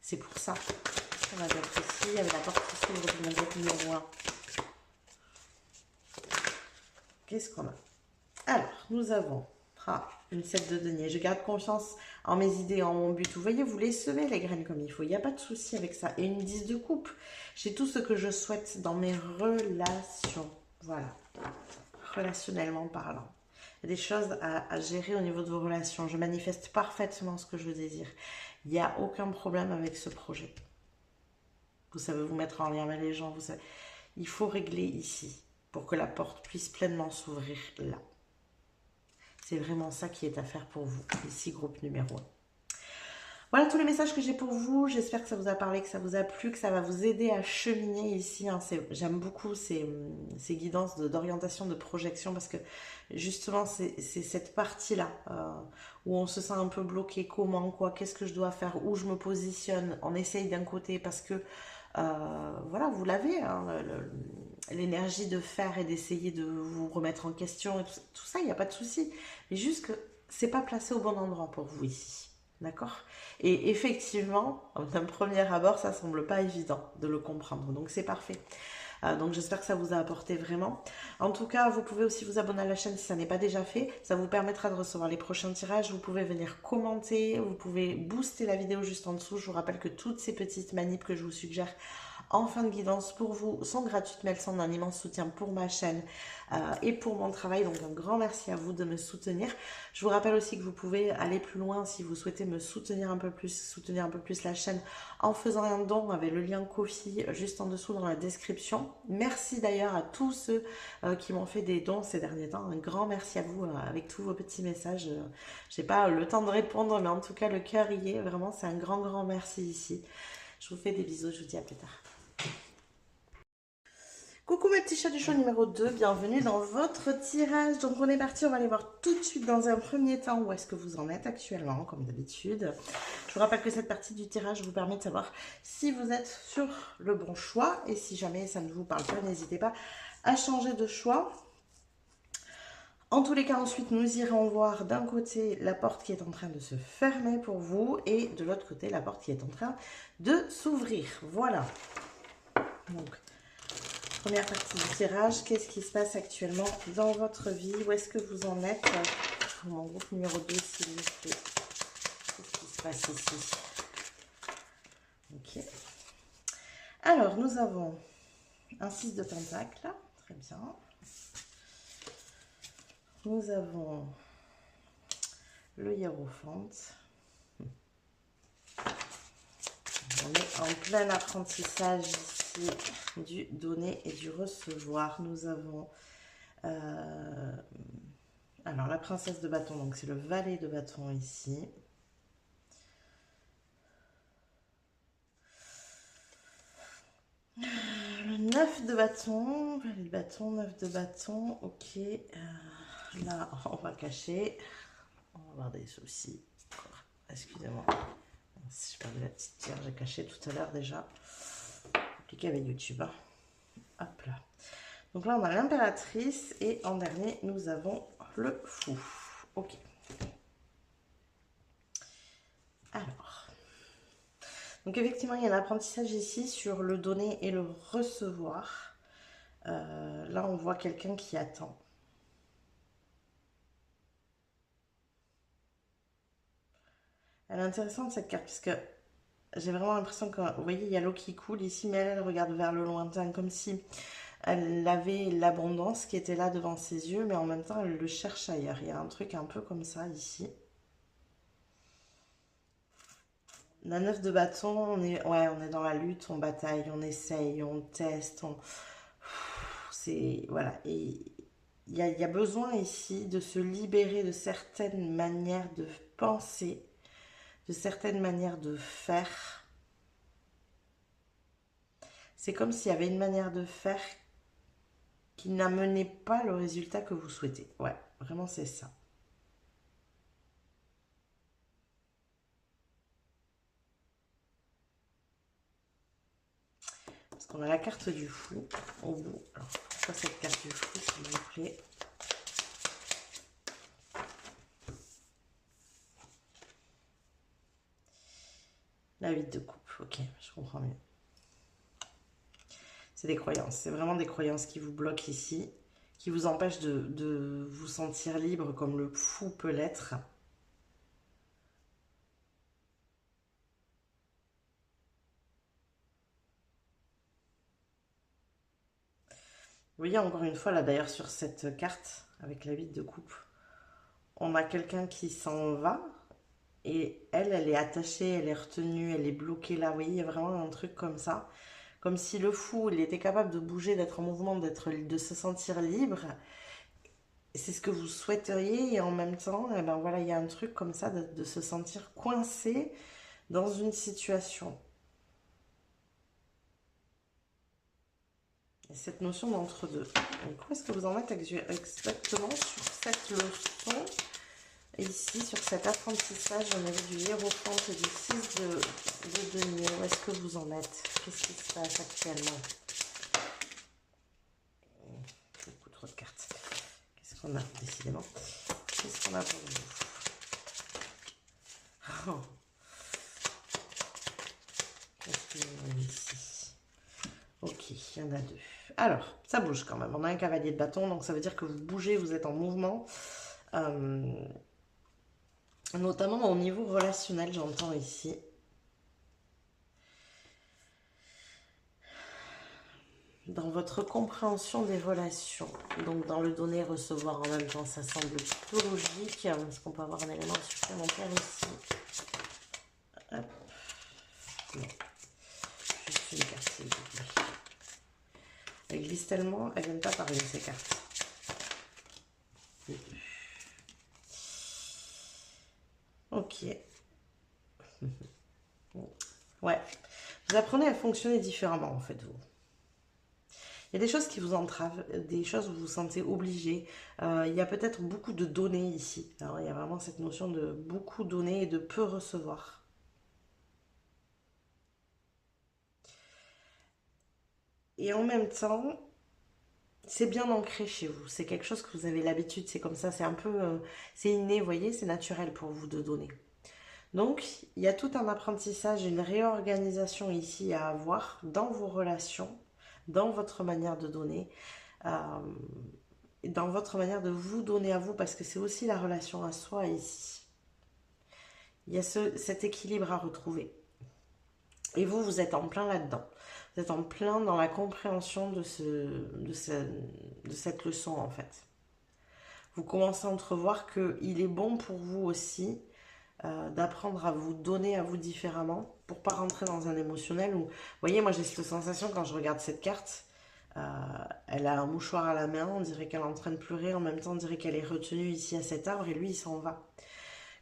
C'est pour ça. On va mettre ici, avec la porte qui s'ouvre du mandat numéro 1. Qu'est-ce qu'on a? Alors, nous avons une 7 de denier. Je garde confiance en mes idées, en mon but. Vous voyez, vous les semez les graines comme il faut. Il n'y a pas de souci avec ça. Et une 10 de coupe. J'ai tout ce que je souhaite dans mes relations. Voilà. Relationnellement parlant. Il y a des choses à gérer au niveau de vos relations. Je manifeste parfaitement ce que je désire. Il n'y a aucun problème avec ce projet. Vous savez vous mettre en lien avec les gens. Vous savez. Il faut régler ici pour que la porte puisse pleinement s'ouvrir là. C'est vraiment ça qui est à faire pour vous. Ici, groupe numéro 1. Voilà tous les messages que j'ai pour vous. J'espère que ça vous a parlé, que ça vous a plu, que ça va vous aider à cheminer ici. Hein. J'aime beaucoup ces guidances d'orientation, de projection, parce que justement, c'est cette partie-là où on se sent un peu bloqué. Comment, quoi, qu'est-ce que je dois faire, où je me positionne. On essaye d'un côté parce que, voilà, vous l'avez, hein, l'énergie de faire et d'essayer de vous remettre en question. Et tout ça, il n'y a pas de souci. Mais juste que c'est pas placé au bon endroit pour vous ici. D'accord? Et effectivement, d'un premier abord, ça semble pas évident de le comprendre. Donc c'est parfait. Donc j'espère que ça vous a apporté vraiment. En tout cas, vous pouvez aussi vous abonner à la chaîne si ça n'est pas déjà fait. Ça vous permettra de recevoir les prochains tirages. Vous pouvez venir commenter. Vous pouvez booster la vidéo juste en dessous. Je vous rappelle que toutes ces petites manips que je vous suggère en fin de guidance pour vous sont gratuites, mais elles sont d'un immense soutien pour ma chaîne et pour mon travail. Donc un grand merci à vous de me soutenir. Je vous rappelle aussi que vous pouvez aller plus loin si vous souhaitez me soutenir un peu plus la chaîne en faisant un don avec le lien Ko-fi juste en dessous dans la description. Merci d'ailleurs à tous ceux qui m'ont fait des dons ces derniers temps. Un grand merci à vous avec tous vos petits messages. Je n'ai pas le temps de répondre, mais en tout cas le cœur y est. Vraiment, c'est un grand merci ici. Je vous fais des bisous, je vous dis à plus tard. Coucou mes petits chats du show numéro 2, bienvenue dans votre tirage. Donc on est parti, on va aller voir tout de suite dans un premier temps où est-ce que vous en êtes actuellement, comme d'habitude. Je vous rappelle que cette partie du tirage vous permet de savoir si vous êtes sur le bon choix. Et si jamais ça ne vous parle pas, n'hésitez pas à changer de choix. En tous les cas, ensuite, nous irons voir d'un côté la porte qui est en train de se fermer pour vous et de l'autre côté, la porte qui est en train de s'ouvrir. Voilà. Donc, première partie du tirage, qu'est-ce qui se passe actuellement dans votre vie? Où est-ce que vous en êtes? Pour mon groupe numéro 2, s'il vous plaît. Qu'est-ce qui se passe ici? Ok. Alors, nous avons un 6 de pentacle. Très bien. Nous avons le hiérophante. On est en plein apprentissage ici du donner et du recevoir. Nous avons alors la princesse de bâton, donc c'est le valet de bâton ici. Le 9 de bâton, valet de bâton, 9 de bâton, ok. Là, on va cacher. On va avoir des soucis. Excusez-moi. Si je perdais la petite pierre, j'ai caché tout à l'heure déjà. Compliqué avec YouTube. Hein. Hop là. Donc là, on a l'impératrice et en dernier, nous avons le fou. Ok. Alors. Donc effectivement, il y a un apprentissage ici sur le donner et le recevoir. Là, on voit quelqu'un qui attend. Elle est intéressante cette carte parce que j'ai vraiment l'impression que, vous voyez, il y a l'eau qui coule ici, mais elle regarde vers le lointain comme si elle avait l'abondance qui était là devant ses yeux, mais en même temps, elle le cherche ailleurs. Il y a un truc un peu comme ça ici. La 9 de bâton, ouais, on est dans la lutte, on bataille, on essaye, on teste, voilà. Et il y a besoin ici de se libérer de certaines manières de penser, de certaines manières de faire. C'est comme s'il y avait une manière de faire qui n'amenait pas le résultat que vous souhaitez. Ouais, vraiment c'est ça. Parce qu'on a la carte du fou au bout. Alors, pourquoi cette carte du fou, s'il vous plaît? La 8 de coupe, ok, je comprends mieux. C'est des croyances, c'est vraiment des croyances qui vous bloquent ici, qui vous empêchent de vous sentir libre comme le fou peut l'être. Vous voyez encore une fois là d'ailleurs sur cette carte avec la 8 de coupe, on a quelqu'un qui s'en va et elle est attachée, elle est retenue, elle est bloquée là. Vous voyez, il y a vraiment un truc comme ça. Comme si le fou, il était capable de bouger, d'être en mouvement, de se sentir libre. C'est ce que vous souhaiteriez et en même temps, eh ben voilà, il y a un truc comme ça de se sentir coincé dans une situation. Et cette notion d'entre-deux. Donc, où est-ce que vous en êtes exactement sur cette leçon? Ici, sur cet apprentissage, on avait du hiérophante et du 6 de denier. Où est-ce que vous en êtes? Qu'est-ce qui se passe actuellement? Beaucoup trop de cartes. Qu'est-ce qu'on a, décidément? Qu'est-ce qu'on a pour vous? Oh. Qu'est-ce qu'il y a ici? Ok, il y en a deux. Alors, ça bouge quand même. On a un cavalier de bâton, donc ça veut dire que vous bougez, vous êtes en mouvement. Notamment au niveau relationnel, j'entends ici. Dans votre compréhension des relations, donc dans le donner-recevoir en même temps, ça semble plutôt logique. Est-ce qu'on peut avoir un élément supplémentaire ici? Hop. Non. Juste une carte, s'il vous plaît. Elle glisse tellement, elle n'aime pas parler ces cartes. Ok. Ouais. Vous apprenez à fonctionner différemment, en fait, vous. Il y a des choses qui vous entravent, des choses où vous vous sentez obligé. Il y a peut-être beaucoup de données ici. Alors, il y a vraiment cette notion de beaucoup donner et de peu recevoir. Et en même temps, c'est bien ancré chez vous. C'est quelque chose que vous avez l'habitude. C'est comme ça, c'est un peu... c'est inné, vous voyez, c'est naturel pour vous de donner. Donc, il y a tout un apprentissage, une réorganisation ici à avoir dans vos relations, dans votre manière de donner, dans votre manière de vous donner à vous, parce que c'est aussi la relation à soi ici. Il y a cet équilibre à retrouver. Et vous, vous êtes en plein là-dedans. Vous êtes en plein dans la compréhension de cette leçon, en fait. Vous commencez à entrevoir qu'il est bon pour vous aussi d'apprendre à vous donner à vous différemment pour pas rentrer dans un émotionnel où, vous voyez, moi j'ai cette sensation quand je regarde cette carte, elle a un mouchoir à la main, on dirait qu'elle est en train de pleurer, en même temps on dirait qu'elle est retenue ici à cet arbre et lui il s'en va.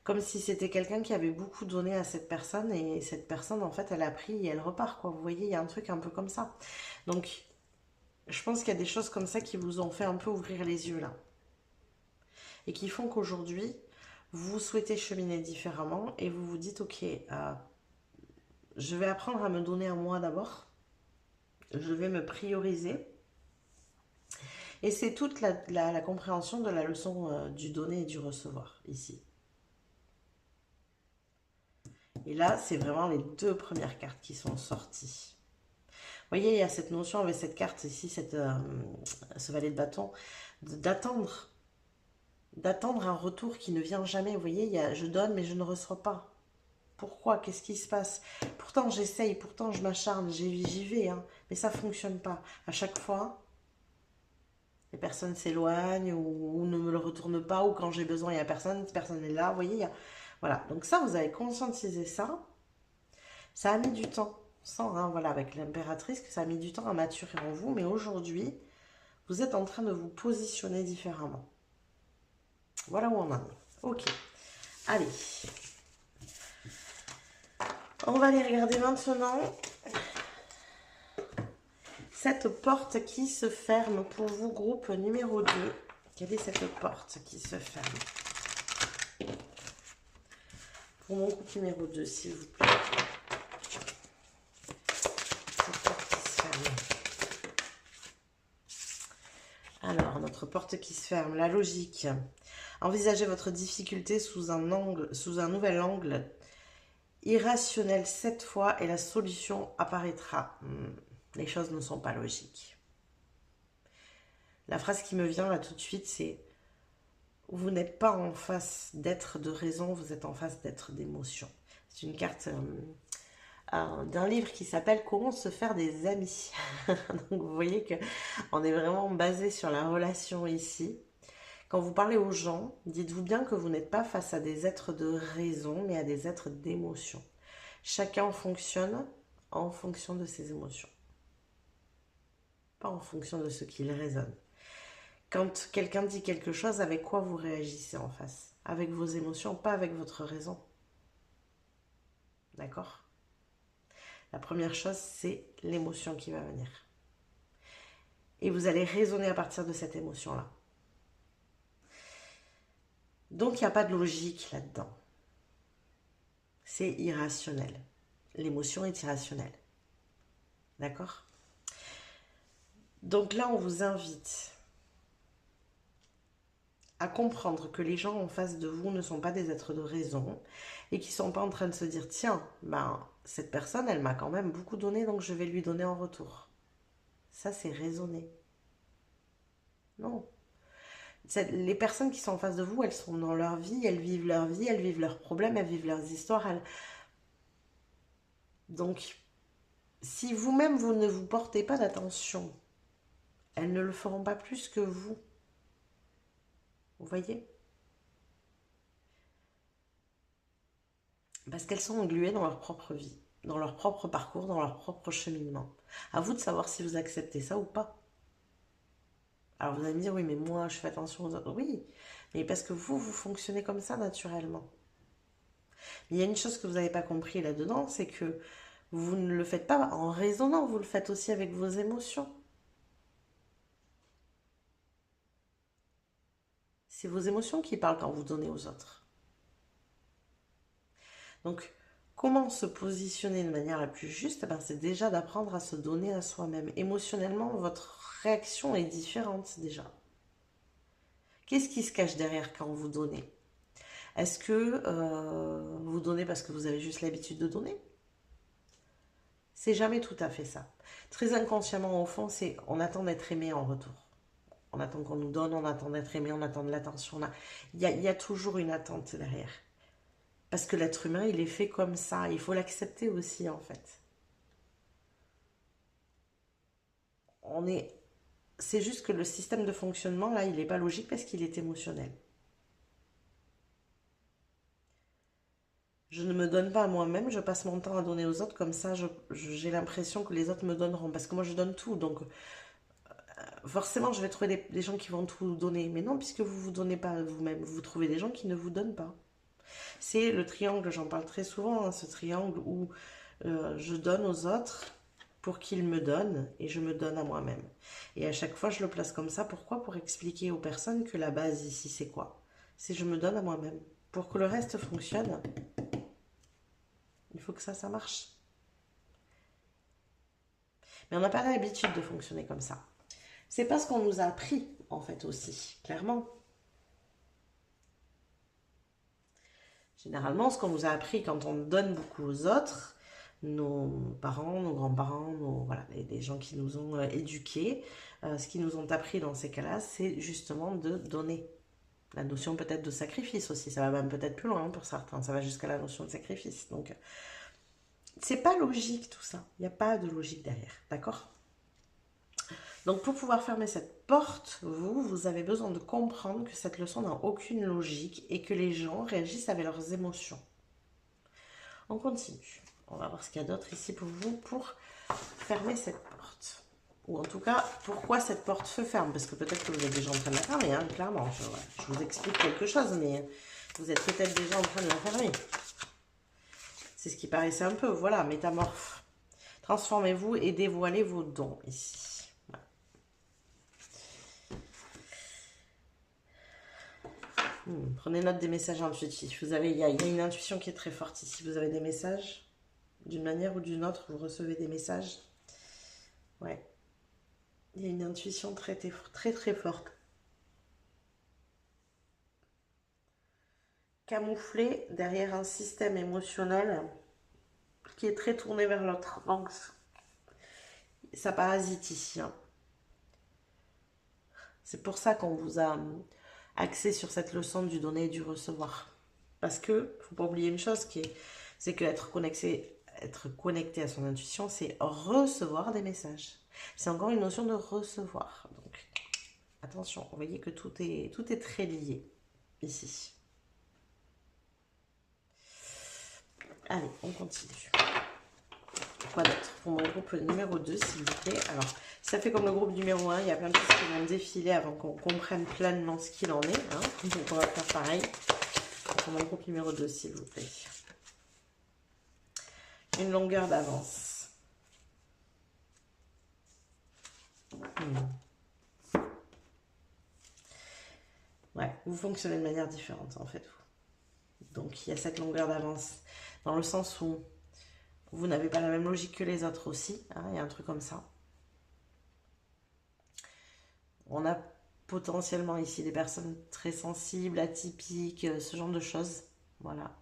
Comme si c'était quelqu'un qui avait beaucoup donné à cette personne et cette personne en fait elle a pris et elle repart quoi. Vous voyez, il y a un truc un peu comme ça. Donc je pense qu'il y a des choses comme ça qui vous ont fait un peu ouvrir les yeux là. Et qui font qu'aujourd'hui, vous souhaitez cheminer différemment et vous vous dites, ok, je vais apprendre à me donner à moi d'abord, je vais me prioriser. Et c'est toute la compréhension de la leçon du donner et du recevoir ici. Et là, c'est vraiment les deux premières cartes qui sont sorties. Vous voyez, il y a cette notion avec cette carte ici, ce valet de bâton, d'attendre un retour qui ne vient jamais. Vous voyez, je donne mais je ne reçois pas. Pourquoi? Qu'est-ce qui se passe? Pourtant j'essaye, pourtant je m'acharne, j'y vais, hein, mais ça ne fonctionne pas. À chaque fois, les personnes s'éloignent ou ne me le retournent pas, ou quand j'ai besoin, il n'y a personne, cette personne est là. Vous voyez, voilà. Donc ça, vous avez conscientisé ça. Ça a mis du temps. On sent, hein, voilà, avec l'impératrice, que ça a mis du temps à maturer en vous, mais aujourd'hui, vous êtes en train de vous positionner différemment. Voilà où on en est. Ok. Allez. On va aller regarder maintenant cette porte qui se ferme pour vous, groupe numéro 2. Quelle est cette porte qui se ferme? Pour mon groupe numéro 2, s'il vous plaît. Cette porte qui se ferme. Alors, notre porte qui se ferme, la logique. Envisagez votre difficulté sous un nouvel angle irrationnel cette fois et la solution apparaîtra. Les choses ne sont pas logiques. La phrase qui me vient là tout de suite, c'est: vous n'êtes pas en face d'être de raison, vous êtes en face d'être d'émotion. C'est une carte d'un livre qui s'appelle Comment se faire des amis. Donc vous voyez que on est vraiment basé sur la relation ici. Quand vous parlez aux gens, dites-vous bien que vous n'êtes pas face à des êtres de raison, mais à des êtres d'émotion. Chacun fonctionne en fonction de ses émotions, pas en fonction de ce qu'il résonne. Quand quelqu'un dit quelque chose, avec quoi vous réagissez en face? Avec vos émotions, pas avec votre raison. D'accord? La première chose, c'est l'émotion qui va venir. Et vous allez raisonner à partir de cette émotion-là. Donc, il n'y a pas de logique là-dedans. C'est irrationnel. L'émotion est irrationnelle. D'accord? Donc là, on vous invite à comprendre que les gens en face de vous ne sont pas des êtres de raison et qui ne sont pas en train de se dire: tiens, ben, cette personne, elle m'a quand même beaucoup donné, donc je vais lui donner en retour. Ça, c'est raisonner. Non. Les personnes qui sont en face de vous, elles sont dans leur vie, elles vivent leurs problèmes, elles vivent leurs histoires. Donc, si vous-même, vous ne vous portez pas d'attention, elles ne le feront pas plus que vous. Vous voyez? Parce qu'elles sont engluées dans leur propre vie, dans leur propre parcours, dans leur propre cheminement. À vous de savoir si vous acceptez ça ou pas. Alors vous allez me dire: oui, mais moi, je fais attention aux autres. Oui, mais parce que vous fonctionnez comme ça naturellement. Mais il y a une chose que vous n'avez pas compris là-dedans, c'est que vous ne le faites pas en raisonnant, vous le faites aussi avec vos émotions. C'est vos émotions qui parlent quand vous donnez aux autres. Donc, comment se positionner de manière la plus juste? C'est déjà d'apprendre à se donner à soi-même. Émotionnellement, votre réaction est différente déjà. Qu'est-ce qui se cache derrière quand vous donnez? Est-ce que vous donnez parce que vous avez juste l'habitude de donner? C'est jamais tout à fait ça. Très inconsciemment, au fond, c'est on attend d'être aimé en retour. On attend qu'on nous donne, on attend d'être aimé, on attend de l'attention. Il y a toujours une attente derrière. Parce que l'être humain, il est fait comme ça. Il faut l'accepter aussi, en fait. C'est juste que le système de fonctionnement, là, il n'est pas logique parce qu'il est émotionnel. Je ne me donne pas à moi-même, je passe mon temps à donner aux autres, comme ça j'ai l'impression que les autres me donneront, parce que moi je donne tout, donc forcément je vais trouver des gens qui vont tout donner, mais non, puisque vous ne vous donnez pas à vous-même, vous trouvez des gens qui ne vous donnent pas. C'est le triangle, j'en parle très souvent, hein, ce triangle où je donne aux autres pour qu'ils me donnent, et je me donne à moi-même. Et à chaque fois je le place comme ça, pourquoi? Pour expliquer aux personnes que la base ici c'est quoi? C'est je me donne à moi-même. Pour que le reste fonctionne, il faut que ça marche. Mais on n'a pas l'habitude de fonctionner comme ça. C'est pas ce qu'on nous a appris, en fait, aussi, clairement. Généralement, ce qu'on nous a appris quand on donne beaucoup aux autres, nos parents, nos grands-parents, voilà, les gens qui nous ont éduqués, ce qu'ils nous ont appris dans ces cas-là, c'est justement de donner. La notion peut-être de sacrifice aussi, ça va même peut-être plus loin pour certains, ça va jusqu'à la notion de sacrifice. Donc, c'est pas logique tout ça. Il n'y a pas de logique derrière. D'accord? Donc pour pouvoir fermer cette porte, vous avez besoin de comprendre que cette leçon n'a aucune logique et que les gens réagissent avec leurs émotions. On continue. On va voir ce qu'il y a d'autre ici pour vous pour fermer cette porte. Ou en tout cas, pourquoi cette porte se ferme? Parce que peut-être que vous êtes déjà en train de la fermer, hein, clairement. Je vous explique quelque chose, mais vous êtes peut-être déjà en train de la fermer. C'est ce qui paraissait un peu. Voilà, métamorphe. Transformez-vous et dévoilez vos dons ici. Voilà. Prenez note des messages intuitifs. Il y a une intuition qui est très forte ici. Vous avez des messages, d'une manière ou d'une autre, vous recevez des messages. Ouais. Il y a une intuition très, très, très forte. Camouflé derrière un système émotionnel qui est très tourné vers l'autre. Donc, ça parasite ici. Hein. C'est pour ça qu'on vous a axé sur cette leçon du donner et du recevoir. Parce que, faut pas oublier une chose, c'est qu'être connecté à son intuition, c'est recevoir des messages. C'est encore une notion de recevoir. Donc, attention, vous voyez que tout est très lié ici. Allez, on continue. Quoi d'autre? Pour mon groupe numéro 2, s'il vous plaît. Alors, ça fait comme le groupe numéro 1, il y a plein de choses qui vont défiler avant qu'on comprenne pleinement ce qu'il en est. Hein. Donc, on va faire pareil. Pour mon groupe numéro 2, s'il vous plaît. Une longueur d'avance. Ouais, vous fonctionnez de manière différente, en fait. Donc, il y a cette longueur d'avance dans le sens où vous n'avez pas la même logique que les autres aussi. Hein, il y a un truc comme ça. On a potentiellement ici des personnes très sensibles, atypiques, ce genre de choses. Voilà.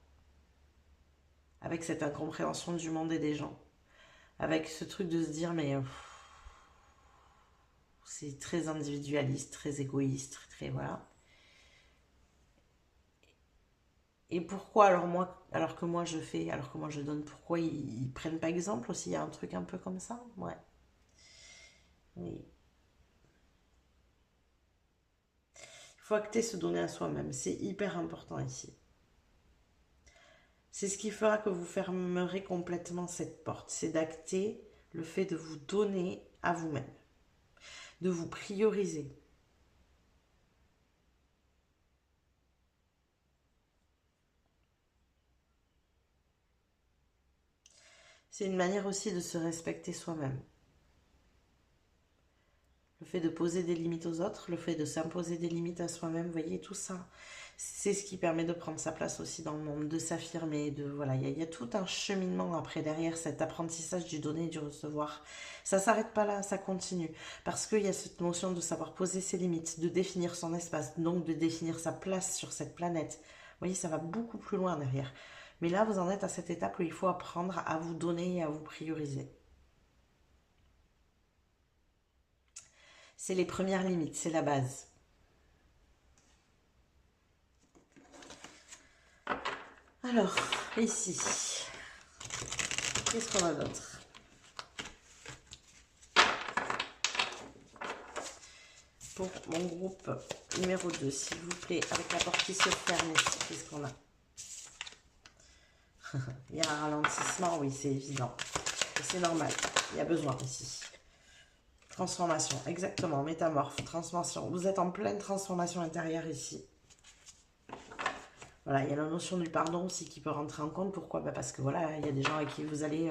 Avec cette incompréhension du monde et des gens. Avec ce truc de se dire, mais c'est très individualiste, très égoïste, très voilà. Et pourquoi alors que moi je donne, pourquoi ils prennent pas exemple aussi? Il y a un truc un peu comme ça, ouais. Oui. Il faut acter se donner à soi-même, c'est hyper important ici. C'est ce qui fera que vous fermerez complètement cette porte, c'est d'acter le fait de vous donner à vous-même, de vous prioriser. C'est une manière aussi de se respecter soi-même. Le fait de poser des limites aux autres, le fait de s'imposer des limites à soi-même, vous voyez, tout ça, c'est ce qui permet de prendre sa place aussi dans le monde, de s'affirmer, voilà, il y a tout un cheminement après derrière cet apprentissage du donner et du recevoir. Ça ne s'arrête pas là, ça continue, parce qu'il y a cette notion de savoir poser ses limites, de définir son espace, donc de définir sa place sur cette planète. Vous voyez, ça va beaucoup plus loin derrière. Mais là, vous en êtes à cette étape où il faut apprendre à vous donner et à vous prioriser. C'est les premières limites, c'est la base. Alors, ici, qu'est-ce qu'on a d'autre? Pour mon groupe numéro 2, s'il vous plaît, avec la porte qui se ferme ici, qu'est-ce qu'on a? Il y a un ralentissement, oui, c'est évident. C'est normal, il y a besoin ici. Transformation, exactement, métamorphe, transformation. Vous êtes en pleine transformation intérieure ici. Voilà, il y a la notion du pardon aussi qui peut rentrer en compte. Pourquoi? Parce que voilà, il y a des gens à qui vous allez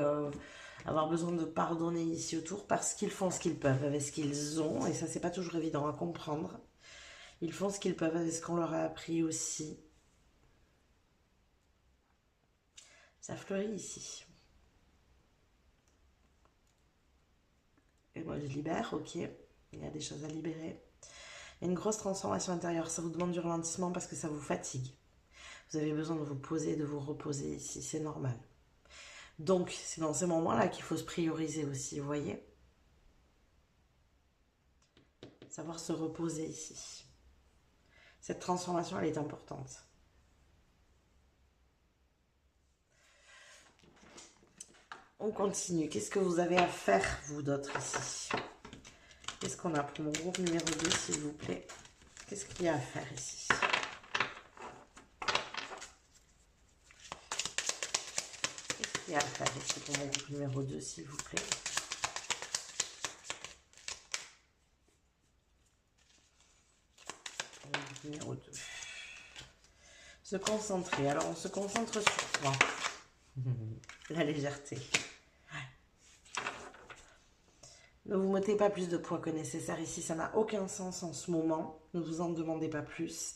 avoir besoin de pardonner ici autour parce qu'ils font ce qu'ils peuvent avec ce qu'ils ont. Et ça, c'est pas toujours évident à comprendre. Ils font ce qu'ils peuvent avec ce qu'on leur a appris aussi. Ça fleurit ici. Et moi, je libère, ok. Il y a des choses à libérer. Il y a une grosse transformation intérieure. Ça vous demande du ralentissement parce que ça vous fatigue. Vous avez besoin de vous poser, de vous reposer ici. C'est normal. Donc, c'est dans ces moments-là qu'il faut se prioriser aussi, vous voyez? Savoir se reposer ici. Cette transformation, elle est importante. On continue. Qu'est-ce que vous avez à faire, vous d'autres, ici? Qu'est-ce qu'on a pour mon groupe numéro 2, s'il vous plaît? Qu'est-ce qu'il y a à faire ici? Qu'est-ce et à faire ici pour mon groupe numéro 2, s'il vous plaît. Numéro 2. Se concentrer. Alors, on se concentre sur quoi? La légèreté. Ouais. Ne vous mettez pas plus de poids que nécessaire ici. Ça n'a aucun sens en ce moment. Ne vous en demandez pas plus.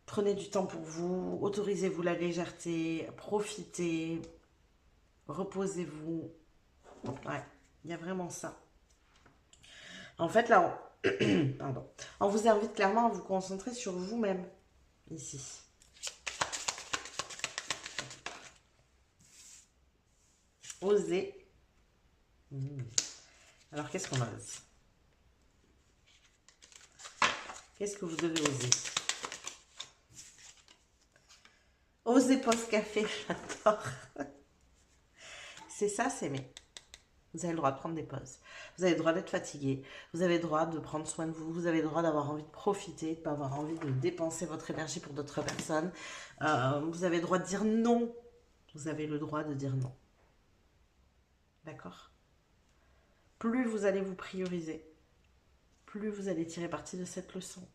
Prenez du temps pour vous. Autorisez-vous la légèreté. Profitez. Reposez-vous. Ouais, il y a vraiment ça. En fait, là, pardon. On vous invite clairement à vous concentrer sur vous-même, ici. Osez. Alors, qu'est-ce qu'on ose? Qu'est-ce que vous devez oser? Osez post-café, j'adore. C'est ça, s'aimer. Vous avez le droit de prendre des pauses. Vous avez le droit d'être fatigué. Vous avez le droit de prendre soin de vous. Vous avez le droit d'avoir envie de profiter, de ne pas avoir envie de dépenser votre énergie pour d'autres personnes. Vous avez le droit de dire non. Vous avez le droit de dire non. D'accord? Plus vous allez vous prioriser, plus vous allez tirer parti de cette leçon.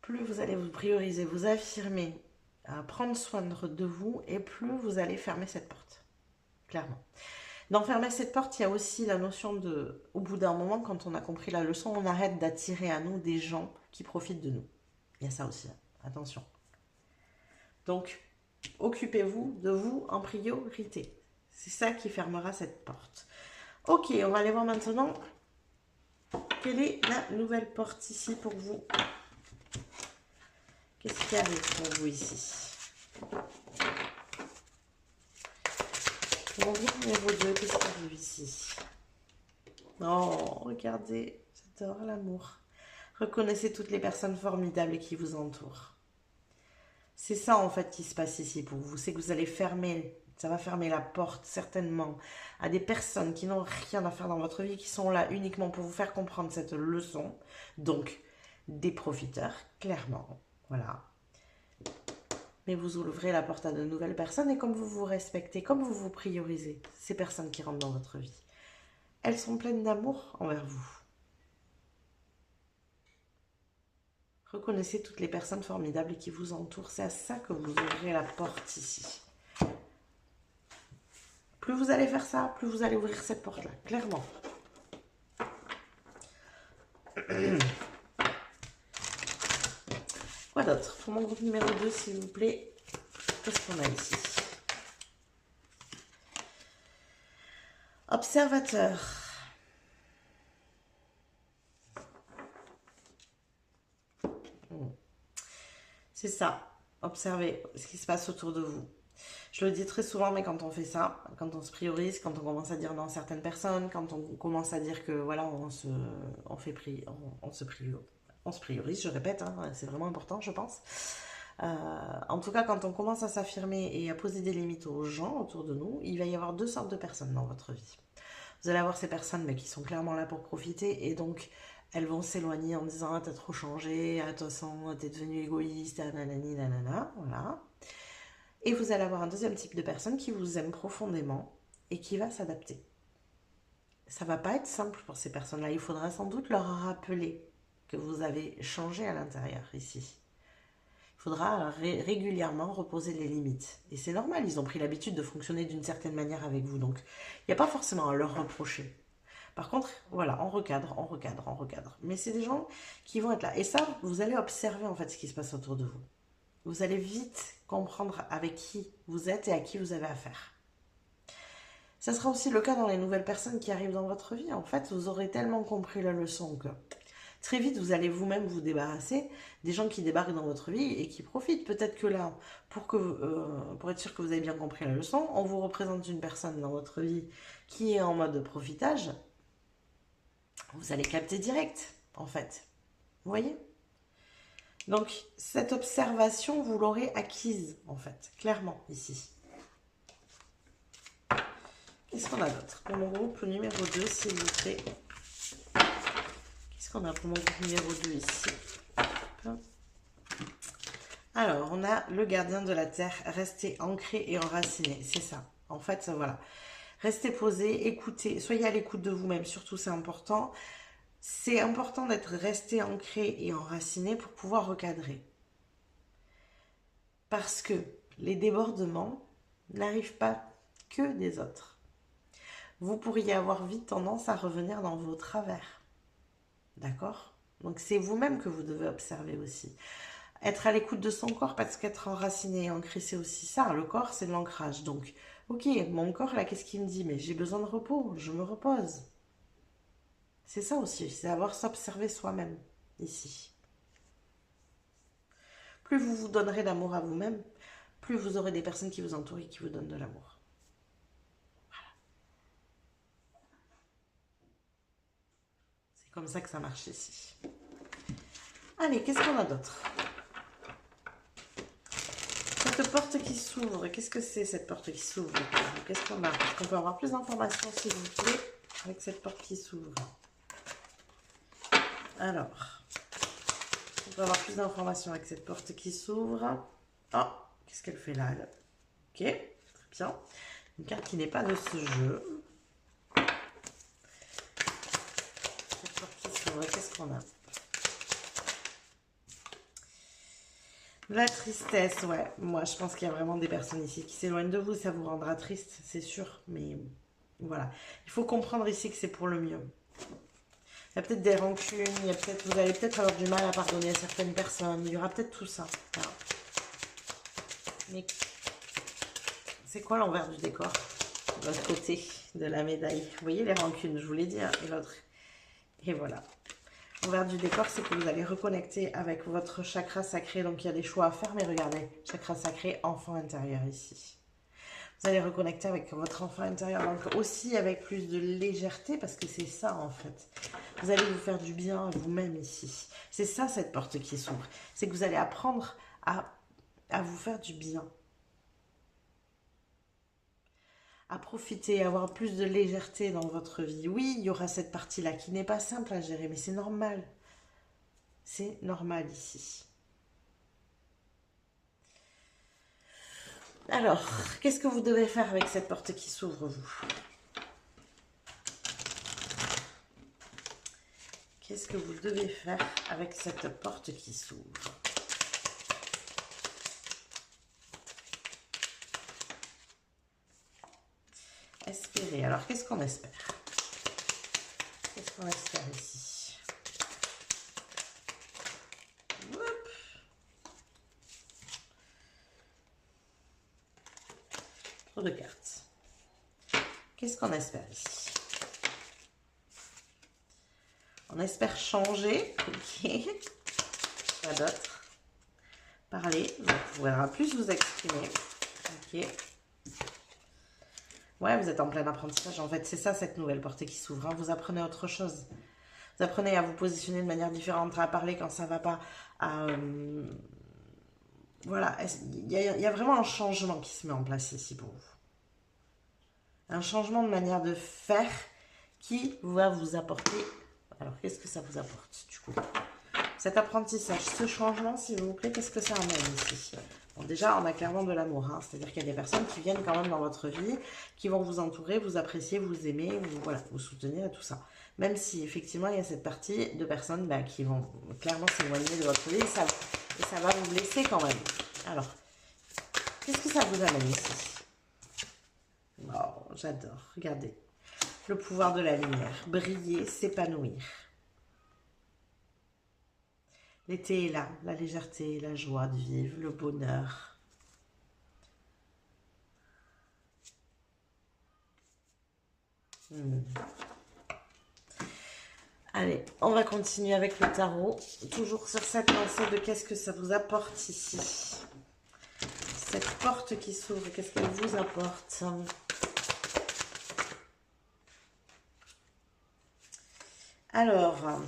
Plus vous allez vous prioriser, vous affirmer, prendre soin de vous, et plus vous allez fermer cette porte. Clairement. Dans fermer cette porte, il y a aussi la notion de, au bout d'un moment, quand on a compris la leçon, on arrête d'attirer à nous des gens qui profitent de nous. Il y a ça aussi, attention. Donc, occupez-vous de vous en priorité. C'est ça qui fermera cette porte. Ok, on va aller voir maintenant quelle est la nouvelle porte ici pour vous. Qu'est-ce qui arrive pour vous ici? Mon groupe numéro 2, qu'est-ce qui arrive ici? Oh, regardez, j'adore l'amour. Reconnaissez toutes les personnes formidables qui vous entourent. C'est ça en fait qui se passe ici pour vous. C'est que vous allez fermer, ça va fermer la porte certainement à des personnes qui n'ont rien à faire dans votre vie, qui sont là uniquement pour vous faire comprendre cette leçon. Donc, des profiteurs, clairement. Voilà. Mais vous ouvrez la porte à de nouvelles personnes et comme vous vous respectez, comme vous vous priorisez, ces personnes qui rentrent dans votre vie, elles sont pleines d'amour envers vous. Reconnaissez toutes les personnes formidables qui vous entourent. C'est à ça que vous ouvrez la porte ici. Plus vous allez faire ça, plus vous allez ouvrir cette porte-là, clairement. Quoi d'autre? Pour mon groupe numéro 2, s'il vous plaît, qu'est-ce qu'on a ici? Observateur. C'est ça. Observez ce qui se passe autour de vous. Je le dis très souvent, mais quand on fait ça, quand on se priorise, quand on commence à dire non à certaines personnes, quand on commence à dire que voilà, on se priorise, je répète, hein, c'est vraiment important, je pense. En tout cas, quand on commence à s'affirmer et à poser des limites aux gens autour de nous, il va y avoir deux sortes de personnes dans votre vie. Vous allez avoir ces personnes mais qui sont clairement là pour profiter et donc elles vont s'éloigner en disant ah, t'as trop changé, ah, de toute façon t'es devenu égoïste, ah, nanani, nanana, voilà. Et vous allez avoir un deuxième type de personne qui vous aime profondément et qui va s'adapter. Ça va pas être simple pour ces personnes-là. Il faudra sans doute leur rappeler que vous avez changé à l'intérieur ici. Il faudra régulièrement reposer les limites. Et c'est normal, ils ont pris l'habitude de fonctionner d'une certaine manière avec vous. Donc, il n'y a pas forcément à leur reprocher. Par contre, voilà, on recadre, on recadre, on recadre. Mais c'est des gens qui vont être là. Et ça, vous allez observer en fait ce qui se passe autour de vous. Vous allez vite comprendre avec qui vous êtes et à qui vous avez affaire. Ça sera aussi le cas dans les nouvelles personnes qui arrivent dans votre vie. En fait, vous aurez tellement compris la leçon que très vite, vous allez vous-même vous débarrasser des gens qui débarquent dans votre vie et qui profitent. Peut-être que là, pour être sûr que vous avez bien compris la leçon, on vous représente une personne dans votre vie qui est en mode profitage. Vous allez capter direct, en fait. Vous voyez ? Donc, cette observation, vous l'aurez acquise, en fait, clairement, ici. Qu'est-ce qu'on a d'autre? Pour mon groupe numéro 2, s'il vous plaît. Qu'est-ce qu'on a pour mon groupe numéro 2 ici? Alors, on a le gardien de la terre, rester ancré et enraciné. C'est ça. En fait, voilà. Restez posé, écoutez, soyez à l'écoute de vous-même. Surtout, c'est important. C'est important d'être resté ancré et enraciné pour pouvoir recadrer. Parce que les débordements n'arrivent pas que des autres. Vous pourriez avoir vite tendance à revenir dans vos travers. D'accord? Donc, c'est vous-même que vous devez observer aussi. Être à l'écoute de son corps, parce qu'être enraciné et ancré, c'est aussi ça. Le corps, c'est de l'ancrage. Donc, ok, mon corps, là, qu'est-ce qu'il me dit? Mais j'ai besoin de repos, je me repose. C'est ça aussi, c'est savoir s'observer soi-même, ici. Plus vous vous donnerez d'amour à vous-même, plus vous aurez des personnes qui vous entourent et qui vous donnent de l'amour. Voilà. C'est comme ça que ça marche ici. Allez, qu'est-ce qu'on a d'autre? Cette porte qui s'ouvre, qu'est-ce que c'est cette porte qui s'ouvre? Qu'est-ce qu'on a? Est-ce qu'on peut avoir plus d'informations, s'il vous plaît, avec cette porte qui s'ouvre? Alors, on peut avoir plus d'informations avec cette porte qui s'ouvre. Oh, qu'est-ce qu'elle fait là, elle? Ok, très bien. Une carte qui n'est pas de ce jeu. Cette porte qui s'ouvre, qu'est-ce qu'on a? La tristesse, ouais. Moi, je pense qu'il y a vraiment des personnes ici qui s'éloignent de vous. Ça vous rendra triste, c'est sûr. Mais voilà. Il faut comprendre ici que c'est pour le mieux. Il y a peut-être des rancunes. Vous allez peut-être avoir du mal à pardonner à certaines personnes. Il y aura peut-être tout ça. Voilà. Mais c'est quoi l'envers du décor? L'autre côté de la médaille. Vous voyez les rancunes, je vous l'ai dit. Hein, et l'autre. Et voilà. L'envers du décor, c'est que vous allez reconnecter avec votre chakra sacré. Donc, il y a des choix à faire, mais regardez, chakra sacré, enfant intérieur ici. Vous allez reconnecter avec votre enfant intérieur, donc aussi avec plus de légèreté, parce que c'est ça, en fait. Vous allez vous faire du bien à vous-même ici. C'est ça, cette porte qui s'ouvre. C'est que vous allez apprendre à vous faire du bien. À profiter, à avoir plus de légèreté dans votre vie. Oui, il y aura cette partie-là qui n'est pas simple à gérer, mais c'est normal. C'est normal ici. Alors, qu'est-ce que vous devez faire avec cette porte qui s'ouvre, vous? Qu'est-ce que vous devez faire avec cette porte qui s'ouvre? Espérer. Alors, qu'est-ce qu'on espère? Qu'est-ce qu'on espère ici? Hop. Trop de cartes. Qu'est-ce qu'on espère ici? On espère changer. Ok. Pas d'autre. Parler. Vous pourrez plus vous exprimer. Ok. Ouais, vous êtes en plein apprentissage. En fait, c'est ça, cette nouvelle portée qui s'ouvre. Hein. Vous apprenez autre chose. Vous apprenez à vous positionner de manière différente, à parler quand ça ne va pas. Voilà. Il y a vraiment un changement qui se met en place ici pour vous. Un changement de manière de faire qui va vous apporter... Alors, qu'est-ce que ça vous apporte, du coup? Cet apprentissage, ce changement, s'il vous plaît, qu'est-ce que ça amène ici? Bon, déjà, on a clairement de l'amour, hein, c'est-à-dire qu'il y a des personnes qui viennent quand même dans votre vie, qui vont vous entourer, vous apprécier, vous aimer, voilà, vous soutenir et tout ça. Même si, effectivement, il y a cette partie de personnes qui vont clairement s'éloigner de votre vie et ça va vous blesser quand même. Alors, qu'est-ce que ça vous amène ici? Oh, j'adore, regardez. Le pouvoir de la lumière, briller, s'épanouir. L'été est là, la légèreté, la joie de vivre, le bonheur. Allez, on va continuer avec le tarot. Toujours sur cette lancée de qu'est-ce que ça vous apporte ici. Cette porte qui s'ouvre, qu'est-ce qu'elle vous apporte? Alors...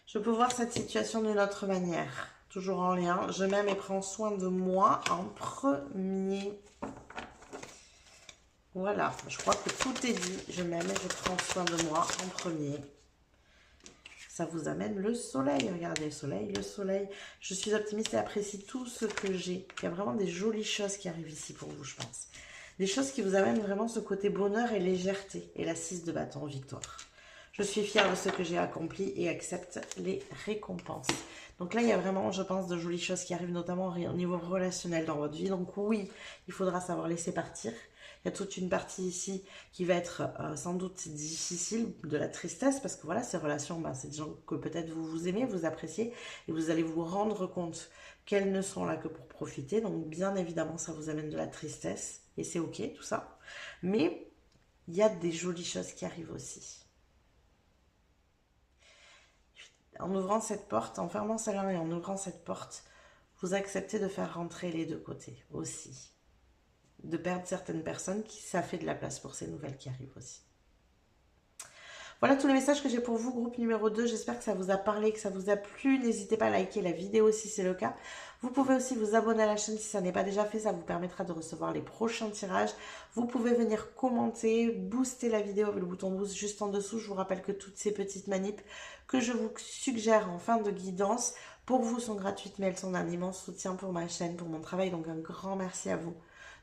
je peux voir cette situation d'une autre manière. Toujours en lien. Je m'aime et prends soin de moi en premier. Voilà. Je crois que tout est dit. Je m'aime et je prends soin de moi en premier. ça vous amène le soleil. Regardez, le soleil, le soleil. Je suis optimiste et apprécie tout ce que j'ai. Il y a vraiment des jolies choses qui arrivent ici pour vous, je pense. Des choses qui vous amènent vraiment ce côté bonheur et légèreté. Et la 6 de bâton, victoire. Je suis fière de ce que j'ai accompli et accepte les récompenses. Donc là, il y a vraiment, je pense, de jolies choses qui arrivent, notamment au niveau relationnel dans votre vie. Donc oui, il faudra savoir laisser partir. Il y a toute une partie ici qui va être sans doute difficile, de la tristesse, parce que voilà, ces relations, bah, c'est des gens que peut-être vous aimez, vous appréciez, et vous allez vous rendre compte qu'elles ne sont là que pour profiter. Donc bien évidemment, ça vous amène de la tristesse, et c'est ok, tout ça. Mais il y a des jolies choses qui arrivent aussi. En ouvrant cette porte, en fermant celle-là et en ouvrant cette porte, vous acceptez de faire rentrer les deux côtés aussi. De perdre certaines personnes, ça fait de la place pour ces nouvelles qui arrivent aussi. Voilà tous les messages que j'ai pour vous, groupe numéro 2. J'espère que ça vous a parlé, que ça vous a plu. N'hésitez pas à liker la vidéo si c'est le cas. Vous pouvez aussi vous abonner à la chaîne si ça n'est pas déjà fait. Ça vous permettra de recevoir les prochains tirages. Vous pouvez venir commenter, booster la vidéo avec le bouton boost juste en dessous. Je vous rappelle que toutes ces petites manips que je vous suggère en fin de guidance, pour vous sont gratuites, mais elles sont d'un immense soutien pour ma chaîne, pour mon travail. Donc un grand merci à vous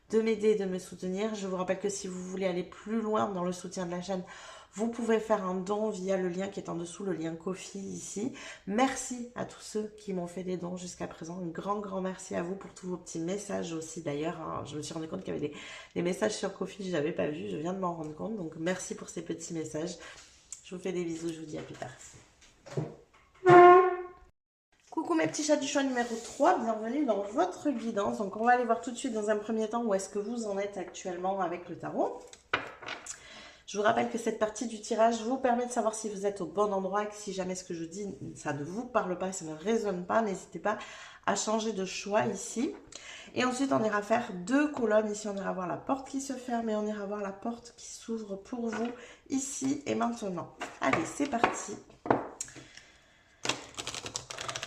de m'aider et de me soutenir. Je vous rappelle que si vous voulez aller plus loin dans le soutien de la chaîne, vous pouvez faire un don via le lien qui est en dessous, le lien Ko-fi ici. Merci à tous ceux qui m'ont fait des dons jusqu'à présent. Un grand merci à vous pour tous vos petits messages aussi d'ailleurs. Hein. Je me suis rendu compte qu'il y avait des messages sur Ko-fi que je n'avais pas vu. Je viens de m'en rendre compte. Donc merci pour ces petits messages. Je vous fais des bisous. Je vous dis à plus tard. Coucou mes petits chats du choix numéro 3, bienvenue dans votre guidance. Donc on va aller voir tout de suite dans un premier temps où est-ce que vous en êtes actuellement avec le tarot. Je vous rappelle que cette partie du tirage vous permet de savoir si vous êtes au bon endroit, que si jamais ce que je dis, ça ne vous parle pas, ça ne résonne pas, n'hésitez pas à changer de choix ici. Et ensuite, on ira faire 2 colonnes. Ici, on ira voir la porte qui se ferme et on ira voir la porte qui s'ouvre pour vous ici et maintenant. Allez, c'est parti.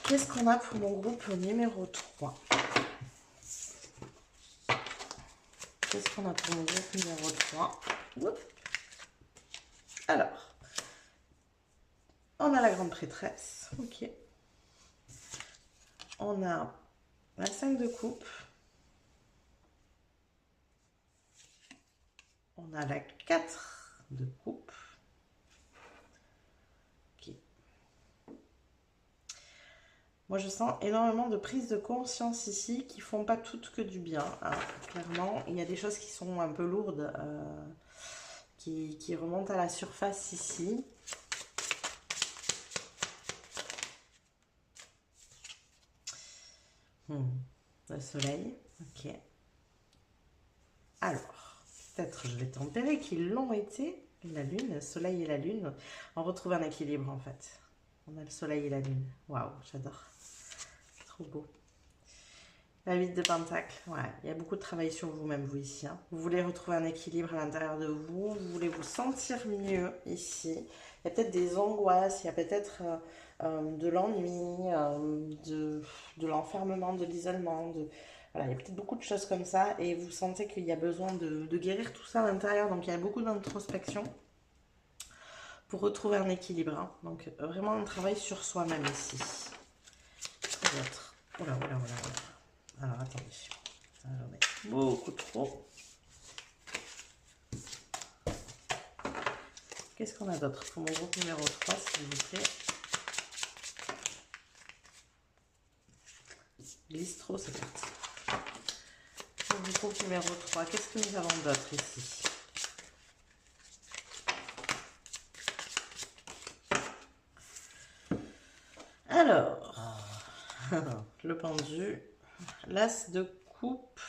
Qu'est-ce qu'on a pour mon groupe numéro 3? Qu'est-ce qu'on a pour mon groupe numéro 3? Oups. Alors, on a la grande prêtresse, ok. On a la 5 de coupe. On a la 4 de coupe. Ok. Moi, je sens énormément de prise de conscience ici qui font pas toutes que du bien. Hein. Clairement, il y a des choses qui sont un peu lourdes. Qui remonte à la surface ici. Le soleil, ok. Alors, peut-être je vais tempérer qu'ils l'ont été, la lune, le soleil et la lune. On retrouve un équilibre en fait. On a le soleil et la lune. Waouh, j'adore. Trop beau. La 8 de Pentacle, ouais, il y a beaucoup de travail sur vous-même, vous, ici. Hein. Vous voulez retrouver un équilibre à l'intérieur de vous, vous voulez vous sentir mieux, ici. Il y a peut-être des angoisses, il y a peut-être de l'ennui, de l'enfermement, de l'isolement, voilà, il y a peut-être beaucoup de choses comme ça, et vous sentez qu'il y a besoin de guérir tout ça à l'intérieur, donc il y a beaucoup d'introspection pour retrouver un équilibre. Hein. Donc, vraiment un travail sur soi-même, ici. Oh là, oh là, oh là, oh là. Alors, attendez, ça j'en ai beaucoup trop. Qu'est-ce qu'on a d'autre pour mon groupe numéro 3, s'il vous plaît? Glisse trop, c'est parti. Pour mon groupe numéro 3, qu'est-ce que nous avons d'autre ici? Alors, le pendu. L'as de coupe,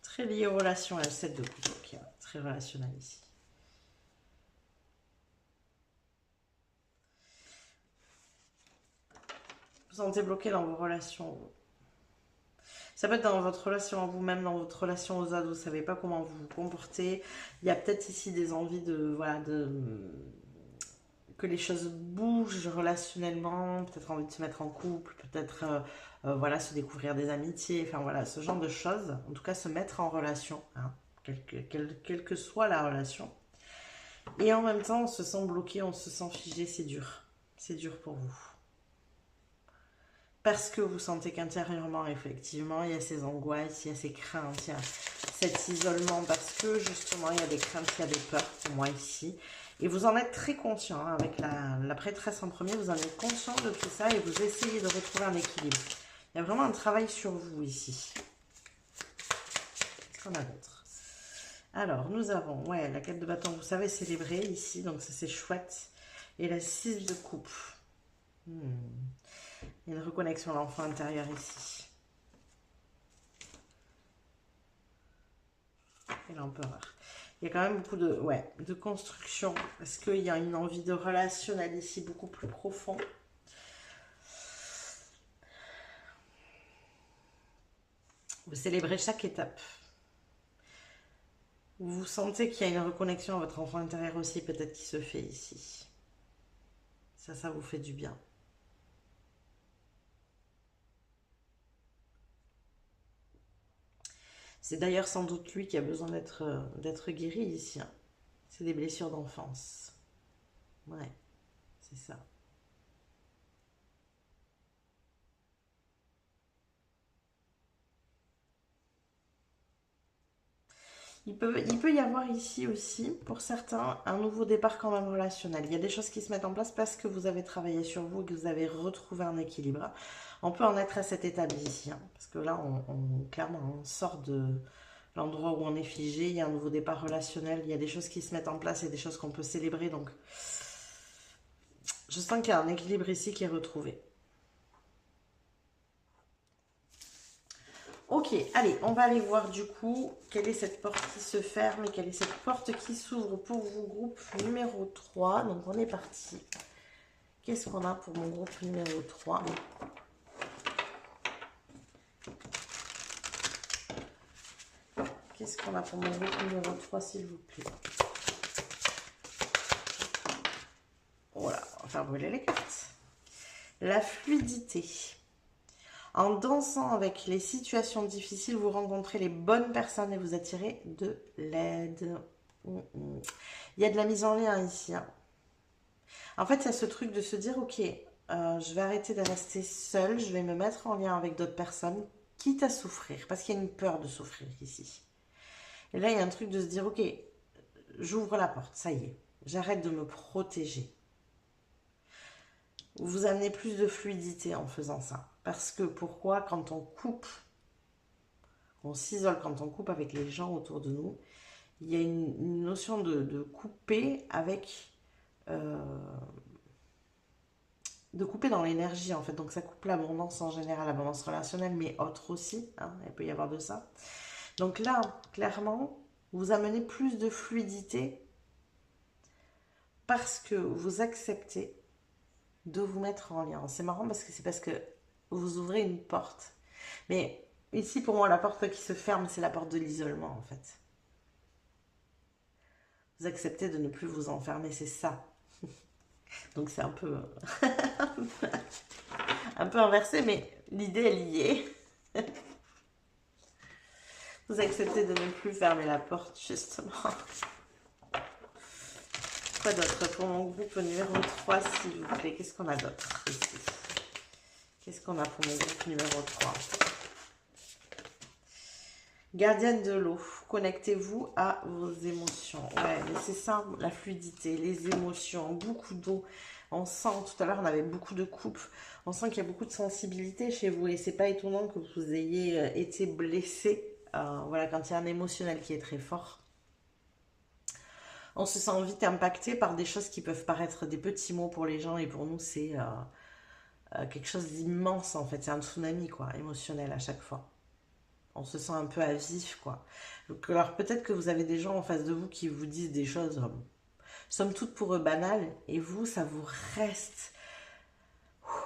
très lié aux relations, la 7 de coupe, ok, très relationnel ici. Vous sentez bloqué dans vos relations. Ça peut être dans votre relation à vous-même, dans votre relation aux autres, vous ne savez pas comment vous vous comportez. Il y a peut-être ici des envies de, voilà, que les choses bougent relationnellement, peut-être envie de se mettre en couple, peut-être voilà, se découvrir des amitiés, enfin voilà, ce genre de choses. En tout cas, se mettre en relation, hein, quelle que soit la relation. Et en même temps, on se sent bloqué, on se sent figé, c'est dur. C'est dur pour vous. Parce que vous sentez qu'intérieurement, effectivement, il y a ces angoisses, il y a ces craintes, il y a cet isolement, parce que justement, il y a des craintes, il y a des peurs pour moi ici. Et vous en êtes très conscient, hein, avec la prêtresse en premier, vous en êtes conscient de tout ça et vous essayez de retrouver un équilibre. Il y a vraiment un travail sur vous ici. Qu'est-ce qu'on a d'autre? Alors, nous avons, ouais, la 4 de bâton, vous savez célébrer ici, donc ça c'est chouette. Et la 6 de coupe. Il y a une reconnexion à l'enfant intérieur ici. Et l'empereur. Il y a quand même beaucoup de, ouais, de construction. Parce qu'il y a une envie de relationnel ici beaucoup plus profond. Vous célébrez chaque étape. Vous sentez qu'il y a une reconnexion à votre enfant intérieur aussi, peut-être qui se fait ici. Ça vous fait du bien. C'est d'ailleurs sans doute lui qui a besoin d'être guéri ici. Hein. C'est des blessures d'enfance. Ouais, c'est ça. Il peut y avoir ici aussi, pour certains, un nouveau départ quand même relationnel. Il y a des choses qui se mettent en place parce que vous avez travaillé sur vous et que vous avez retrouvé un équilibre. On peut en être à cet état ici, hein, parce que là, clairement, on sort de l'endroit où on est figé. Il y a un nouveau départ relationnel. Il y a des choses qui se mettent en place et des choses qu'on peut célébrer. Donc, je sens qu'il y a un équilibre ici qui est retrouvé. Ok, allez, on va aller voir du coup quelle est cette porte qui se ferme et quelle est cette porte qui s'ouvre pour vous, groupe numéro 3. Donc on est parti. Qu'est-ce qu'on a pour mon groupe numéro 3? Qu'est-ce qu'on a pour mon groupe numéro 3, s'il vous plaît? Voilà, on va faire brûler les cartes. La fluidité. En dansant avec les situations difficiles, vous rencontrez les bonnes personnes et vous attirez de l'aide. Il y a de la mise en lien ici. Hein. En fait, il y a ce truc de se dire, ok, je vais arrêter de rester seule, je vais me mettre en lien avec d'autres personnes, quitte à souffrir, parce qu'il y a une peur de souffrir ici. Et là, il y a un truc de se dire, ok, j'ouvre la porte, ça y est, j'arrête de me protéger. Vous amenez plus de fluidité en faisant ça. Parce que pourquoi, quand on coupe, on s'isole, quand on coupe avec les gens autour de nous, il y a une notion de couper avec... de couper dans l'énergie en fait, donc ça coupe l'abondance en général, l'abondance relationnelle, mais autre aussi, hein, il peut y avoir de ça. Donc là, clairement, vous amenez plus de fluidité parce que vous acceptez de vous mettre en lien. C'est marrant parce que vous ouvrez une porte. Mais ici, pour moi, la porte qui se ferme, c'est la porte de l'isolement, en fait. Vous acceptez de ne plus vous enfermer, c'est ça. Donc c'est un peu... un peu inversé, mais l'idée est liée. Vous acceptez de ne plus fermer la porte, justement. Quoi d'autre pour mon groupe numéro 3, s'il vous plaît? Qu'est-ce qu'on a d'autre ici? Qu'est-ce qu'on a pour mon groupe numéro 3? Gardienne de l'eau, connectez-vous à vos émotions. Ouais, mais c'est ça, la fluidité, les émotions, beaucoup d'eau. On sent, tout à l'heure, on avait beaucoup de coupes. On sent qu'il y a beaucoup de sensibilité chez vous et c'est pas étonnant que vous ayez été blessé. Voilà, quand il y a un émotionnel qui est très fort. On se sent vite impacté par des choses qui peuvent paraître des petits mots pour les gens et pour nous, c'est quelque chose d'immense en fait. C'est un tsunami, quoi, émotionnel à chaque fois. On se sent un peu à vif, quoi. Donc, alors peut-être que vous avez des gens en face de vous qui vous disent des choses, somme toute pour eux banales, et vous, ça vous reste,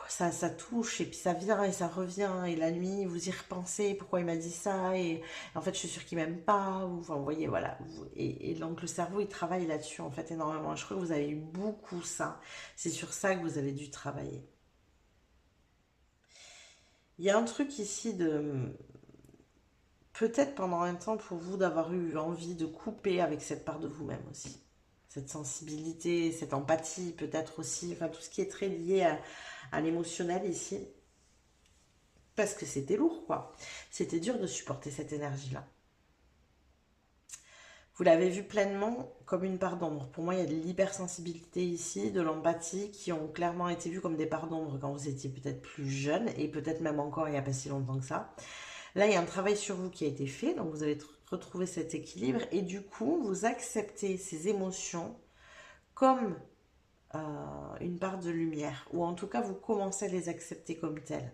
ça touche, et puis ça vient et ça revient, et la nuit, vous y repensez, pourquoi il m'a dit ça, et en fait, je suis sûre qu'il m'aime pas, ou enfin, vous voyez, voilà. Et donc le cerveau, il travaille là-dessus, en fait, énormément. Je crois que vous avez eu beaucoup ça. C'est sur ça que vous avez dû travailler. Il y a un truc ici de... Peut-être pendant un temps pour vous d'avoir eu envie de couper avec cette part de vous-même aussi. cette sensibilité, cette empathie peut-être aussi, enfin tout ce qui est très lié à l'émotionnel ici. Parce que c'était lourd, quoi. C'était dur de supporter cette énergie-là. Vous l'avez vu pleinement comme une part d'ombre. Pour moi, il y a de l'hypersensibilité ici, de l'empathie, qui ont clairement été vues comme des parts d'ombre quand vous étiez peut-être plus jeune, et peut-être même encore il n'y a pas si longtemps que ça. Là, il y a un travail sur vous qui a été fait, donc vous avez retrouvé cet équilibre, et du coup, vous acceptez ces émotions comme une part de lumière, ou en tout cas, vous commencez à les accepter comme telles.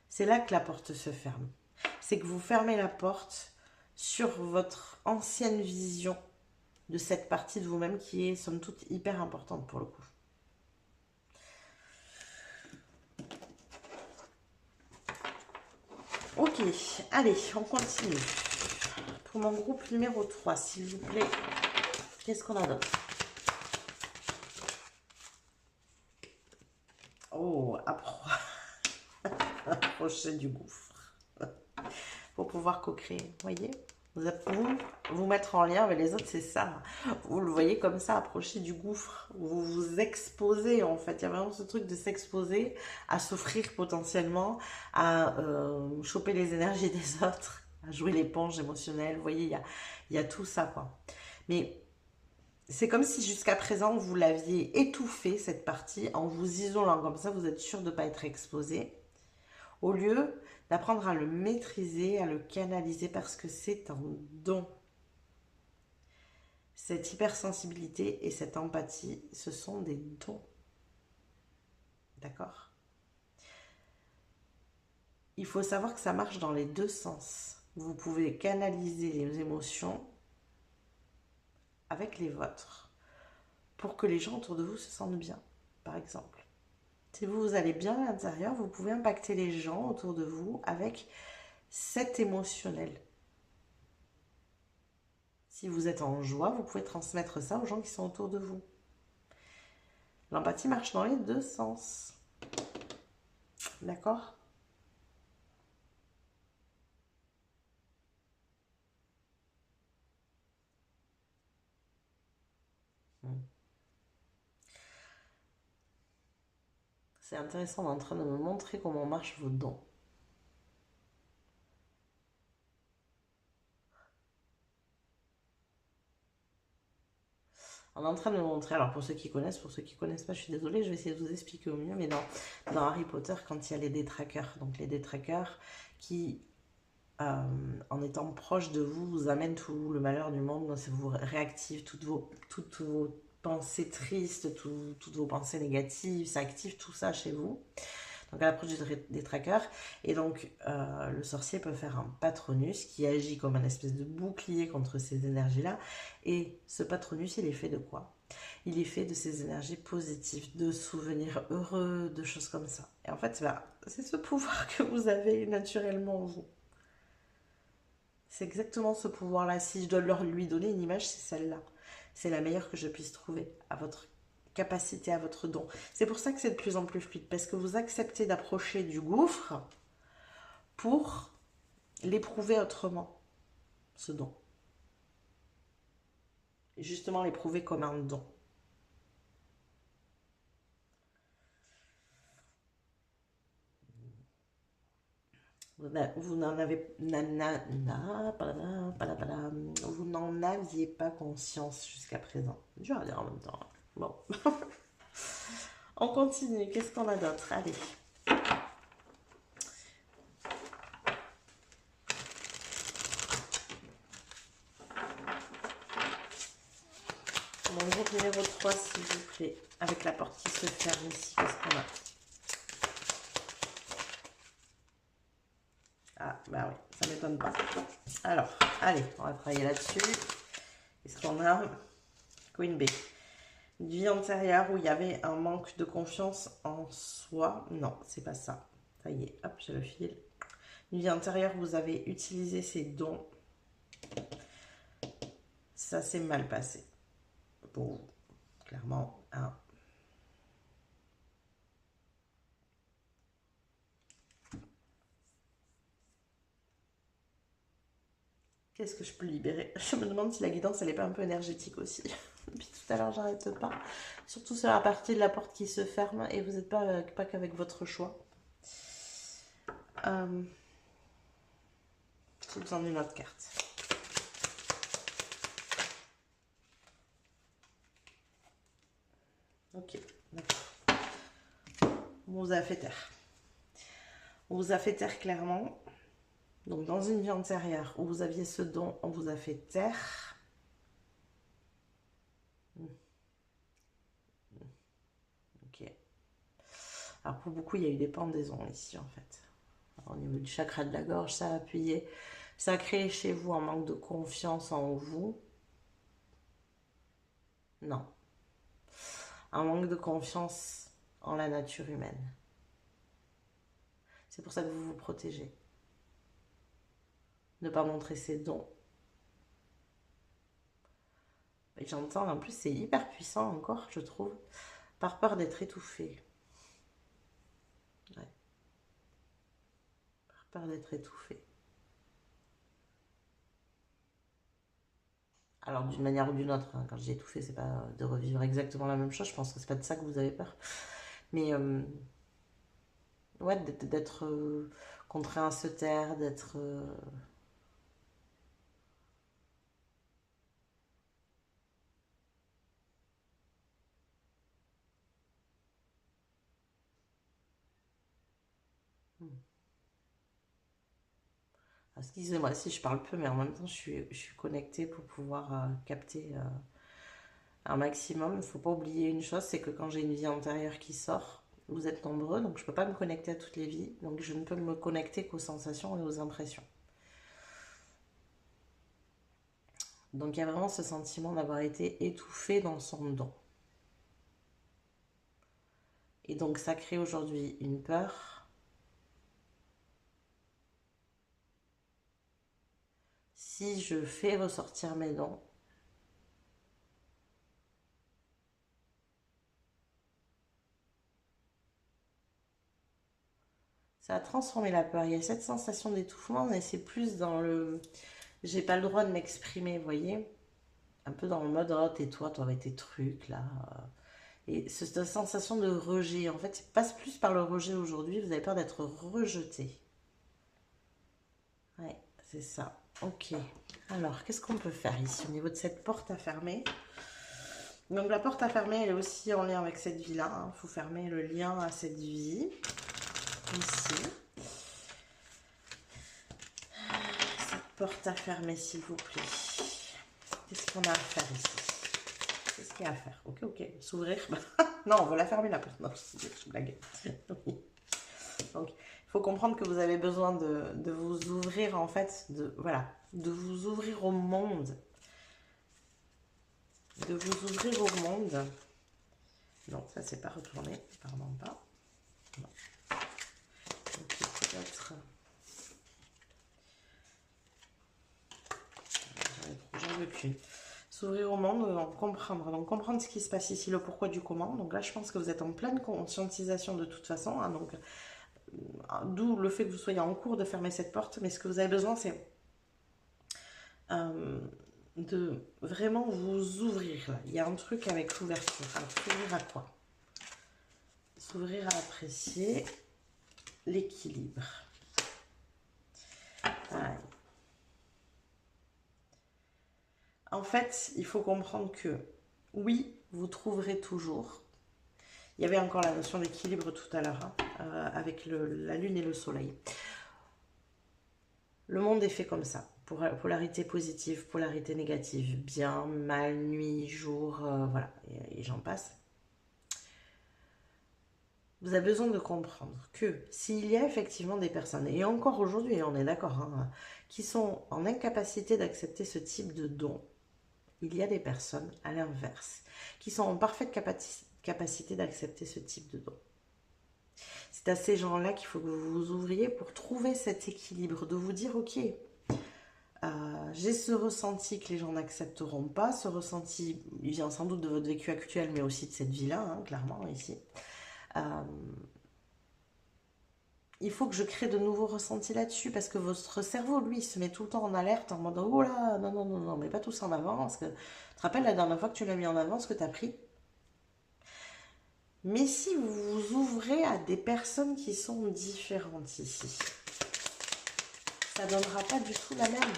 C'est là que la porte se ferme. C'est que vous fermez la porte sur votre ancienne vision de cette partie de vous-même qui est, somme toute, hyper importante pour le coup. Ok, allez, on continue. Pour mon groupe numéro 3, s'il vous plaît, qu'est-ce qu'on a d'autre? Oh, approcher du gouffre. Pour pouvoir co-créer, voyez, vous mettre en lien avec les autres, c'est ça. Vous le voyez comme ça, approcher du gouffre. Vous vous exposez, en fait. Il y a vraiment ce truc de s'exposer, à souffrir potentiellement, à choper les énergies des autres, à jouer l'éponge émotionnelle. Vous voyez, il y a tout ça, quoi. Mais c'est comme si jusqu'à présent, vous l'aviez étouffé, cette partie, en vous isolant. Comme ça, vous êtes sûr de ne pas être exposé. Au lieu d'apprendre à le maîtriser, à le canaliser, parce que c'est un don. Cette hypersensibilité et cette empathie, ce sont des dons. D'accord? Il faut savoir que ça marche dans les deux sens. Vous pouvez canaliser les émotions avec les vôtres pour que les gens autour de vous se sentent bien, par exemple. Si vous allez bien à l'intérieur, vous pouvez impacter les gens autour de vous avec cet émotionnel. Si vous êtes en joie, vous pouvez transmettre ça aux gens qui sont autour de vous. L'empathie marche dans les deux sens. D'accord? C'est intéressant en train de me montrer comment marchent vos dons. On est en train de me montrer, alors pour ceux qui connaissent pas, je suis désolée, je vais essayer de vous expliquer au mieux, mais dans Harry Potter, quand il y a les détraqueurs, donc les détraqueurs qui, en étant proches de vous, vous amènent tout le malheur du monde, ça vous réactive toutes vos pensées tristes, toutes vos pensées négatives, ça active tout ça chez vous. Donc à l'approche des trackers, et donc le sorcier peut faire un patronus qui agit comme un espèce de bouclier contre ces énergies-là, et ce patronus, il est fait de quoi? Il est fait de ces énergies positives, de souvenirs heureux, de choses comme ça. Et en fait, c'est ce pouvoir que vous avez naturellement en vous. C'est exactement ce pouvoir-là. Si je dois lui donner une image, c'est celle-là. C'est la meilleure que je puisse trouver à votre capacité, à votre don. C'est pour ça que c'est de plus en plus fluide, parce que vous acceptez d'approcher du gouffre pour l'éprouver autrement, ce don. Et justement l'éprouver comme un don. Vous n'en avez, vous n'en aviez pas conscience jusqu'à présent. Dur à dire en même temps. Bon. On continue. Qu'est-ce qu'on a d'autre? Allez. Mon groupe numéro 3, s'il vous plaît. Avec la porte qui se ferme ici. Qu'est-ce qu'on a? Ah, bah oui, ça m'étonne pas. Alors, allez, on va travailler là-dessus. Qu'est-ce qu'on a? Queen B. Une vie antérieure où il y avait un manque de confiance en soi. Non, c'est pas ça. Ça y est, hop, j'ai le fil. Une vie antérieure où vous avez utilisé ces dons. Ça s'est mal passé. Pour vous, clairement. Hein. Qu'est-ce que je peux libérer? Je me demande si la guidance, elle n'est pas un peu énergétique aussi. Depuis tout à l'heure, j'arrête pas. Surtout sur la partie de la porte qui se ferme et vous n'êtes pas qu'avec votre choix. J'ai besoin d'une autre carte. Ok, d'accord. On vous a fait taire. On vous a fait taire clairement. Donc dans une vie antérieure où vous aviez ce don, on vous a fait taire. Ok. Alors pour beaucoup, il y a eu des pendaisons ici en fait. Alors, au niveau du chakra de la gorge, ça a appuyé. Ça a créé chez vous un manque de confiance en vous. Non. Un manque de confiance en la nature humaine. C'est pour ça que vous vous protégez. Ne pas montrer ses dons. Et j'entends, en plus, c'est hyper puissant encore, je trouve, par peur d'être étouffé. Ouais. Par peur d'être étouffé. Alors, d'une manière ou d'une autre, hein, quand je dis étouffé, c'est pas de revivre exactement la même chose, je pense que c'est pas de ça que vous avez peur. Mais, ouais, d'être contraint à se taire, d'être... Excusez-moi si je parle peu, mais en même temps, je suis connectée pour pouvoir capter un maximum. Il ne faut pas oublier une chose, c'est que quand j'ai une vie antérieure qui sort, vous êtes nombreux, donc je ne peux pas me connecter à toutes les vies, donc je ne peux me connecter qu'aux sensations et aux impressions. Donc il y a vraiment ce sentiment d'avoir été étouffé dans son don. Et donc ça crée aujourd'hui une peur. Si je fais ressortir mes dons, ça a transformé la peur. Il y a cette sensation d'étouffement, mais c'est plus dans le... J'ai pas le droit de m'exprimer, vous voyez? Un peu dans le mode, oh tais-toi, toi avec tes trucs là. Et cette sensation de rejet, en fait, ça passe plus par le rejet aujourd'hui. Vous avez peur d'être rejeté. Ouais, c'est ça. Ok. Alors, qu'est-ce qu'on peut faire ici au niveau de cette porte à fermer? Donc, la porte à fermer, elle est aussi en lien avec cette vie-là. Il faut fermer le lien à cette vie. Ici. Cette porte à fermer, s'il vous plaît. Qu'est-ce qu'on a à faire ici? Qu'est-ce qu'il y a à faire? Ok, ok. S'ouvrir. Non, on veut la fermer la porte. Non, je blague. Donc, il faut comprendre que vous avez besoin de vous ouvrir, en fait, voilà, de vous ouvrir au monde. De vous ouvrir au monde. Non, ça, c'est pas retourné. Pardon, pas. Non. Ok, peut-être... J'en veux qu'une. S'ouvrir au monde, donc comprendre. Donc, comprendre ce qui se passe ici, le pourquoi du comment. Donc là, je pense que vous êtes en pleine conscientisation de toute façon. Hein, donc, d'où le fait que vous soyez en cours de fermer cette porte. Mais ce que vous avez besoin, c'est de vraiment vous ouvrir. Là. Il y a un truc avec l'ouverture. Alors, s'ouvrir à quoi? S'ouvrir à apprécier l'équilibre. Ouais. En fait, il faut comprendre que oui, vous trouverez toujours. Il y avait encore la notion d'équilibre tout à l'heure, hein, avec la lune et le soleil. Le monde est fait comme ça. Polarité positive, polarité négative, bien, mal, nuit, jour, voilà, et j'en passe. Vous avez besoin de comprendre que s'il y a effectivement des personnes, et encore aujourd'hui, on est d'accord, hein, qui sont en incapacité d'accepter ce type de don, il y a des personnes, à l'inverse, qui sont en parfaite capacité d'accepter ce type de don. C'est à ces gens-là qu'il faut que vous vous ouvriez pour trouver cet équilibre, de vous dire, ok, j'ai ce ressenti que les gens n'accepteront pas, ce ressenti, il vient sans doute de votre vécu actuel, mais aussi de cette vie-là, hein, clairement, ici. il faut que je crée de nouveaux ressentis là-dessus parce que votre cerveau, lui, il se met tout le temps en alerte en mode oh là, non, non, non, non, mais pas tout ça en avant. Parce que, tu te rappelles la dernière fois que tu l'as mis en avant, ce que tu as pris? Mais si vous vous ouvrez à des personnes qui sont différentes ici, ça ne donnera pas du tout la même.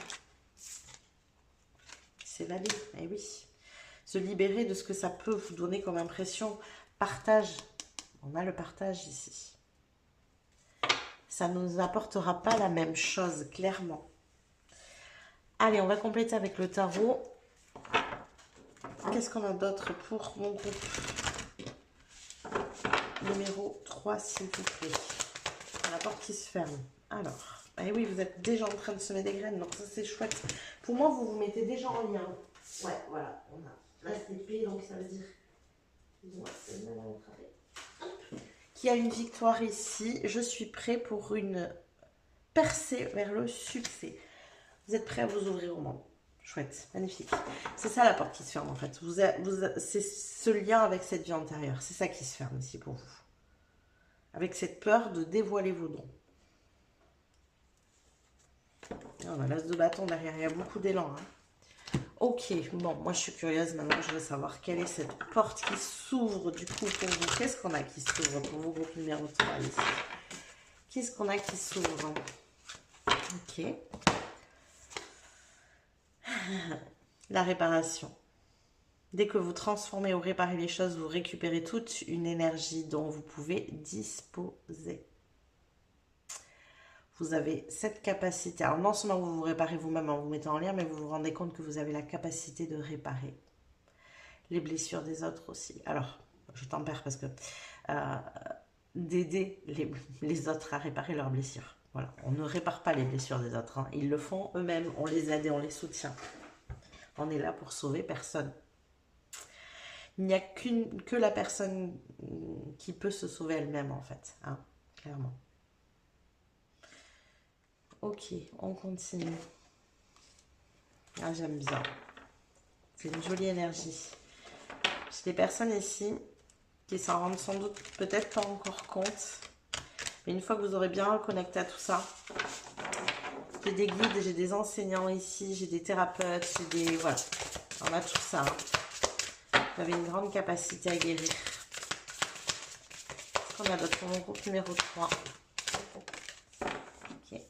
C'est valide, eh oui. Se libérer de ce que ça peut vous donner comme impression. Partage. On a le partage ici. Ça ne nous apportera pas la même chose, clairement. Allez, on va compléter avec le tarot. Qu'est-ce qu'on a d'autre pour mon groupe? Numéro 3, s'il vous plaît. La porte qui se ferme. Alors, eh oui, vous êtes déjà en train de semer des graines, donc ça c'est chouette. Pour moi, vous vous mettez déjà en lien. Ouais, voilà, on a la épée, donc ça veut dire qu'il y a une victoire ici. Je suis prêt pour une percée vers le succès. Vous êtes prêt à vous ouvrir au monde. Chouette, magnifique. C'est ça la porte qui se ferme en fait. C'est ce lien avec cette vie antérieure. C'est ça qui se ferme ici pour vous. Avec cette peur de dévoiler vos dons. On a l'as de bâton derrière, il y a beaucoup d'élan. Hein. Ok, bon, moi je suis curieuse maintenant, je veux savoir quelle est cette porte qui s'ouvre du coup pour vous. Qu'est-ce qu'on a qui s'ouvre pour vos groupes numéro 3 ici? Qu'est-ce qu'on a qui s'ouvre? Ok. La réparation. Dès que vous transformez ou réparez les choses, vous récupérez toute une énergie dont vous pouvez disposer. Vous avez cette capacité. Alors non seulement vous vous réparez vous-même en vous mettant en lien, mais vous vous rendez compte que vous avez la capacité de réparer les blessures des autres aussi. Alors, je tempère parce que d'aider les autres à réparer leurs blessures. Voilà, on ne répare pas les blessures des autres. Hein. Ils le font eux-mêmes, on les aide et on les soutient. On est là pour sauver personne. Il n'y a que la personne qui peut se sauver elle-même en fait, hein, clairement. Ok, on continue. Ah, j'aime bien. C'est une jolie énergie. J'ai des personnes ici qui s'en rendent sans doute peut-être pas encore compte. Mais une fois que vous aurez bien reconnecté à tout ça, j'ai des guides, j'ai des enseignants ici, j'ai des thérapeutes, j'ai des... Voilà, on a tout ça. Hein. Vous avez une grande capacité à guérir. Qu'est-ce qu'on a d'autre pour mon groupe numéro 3? Ok.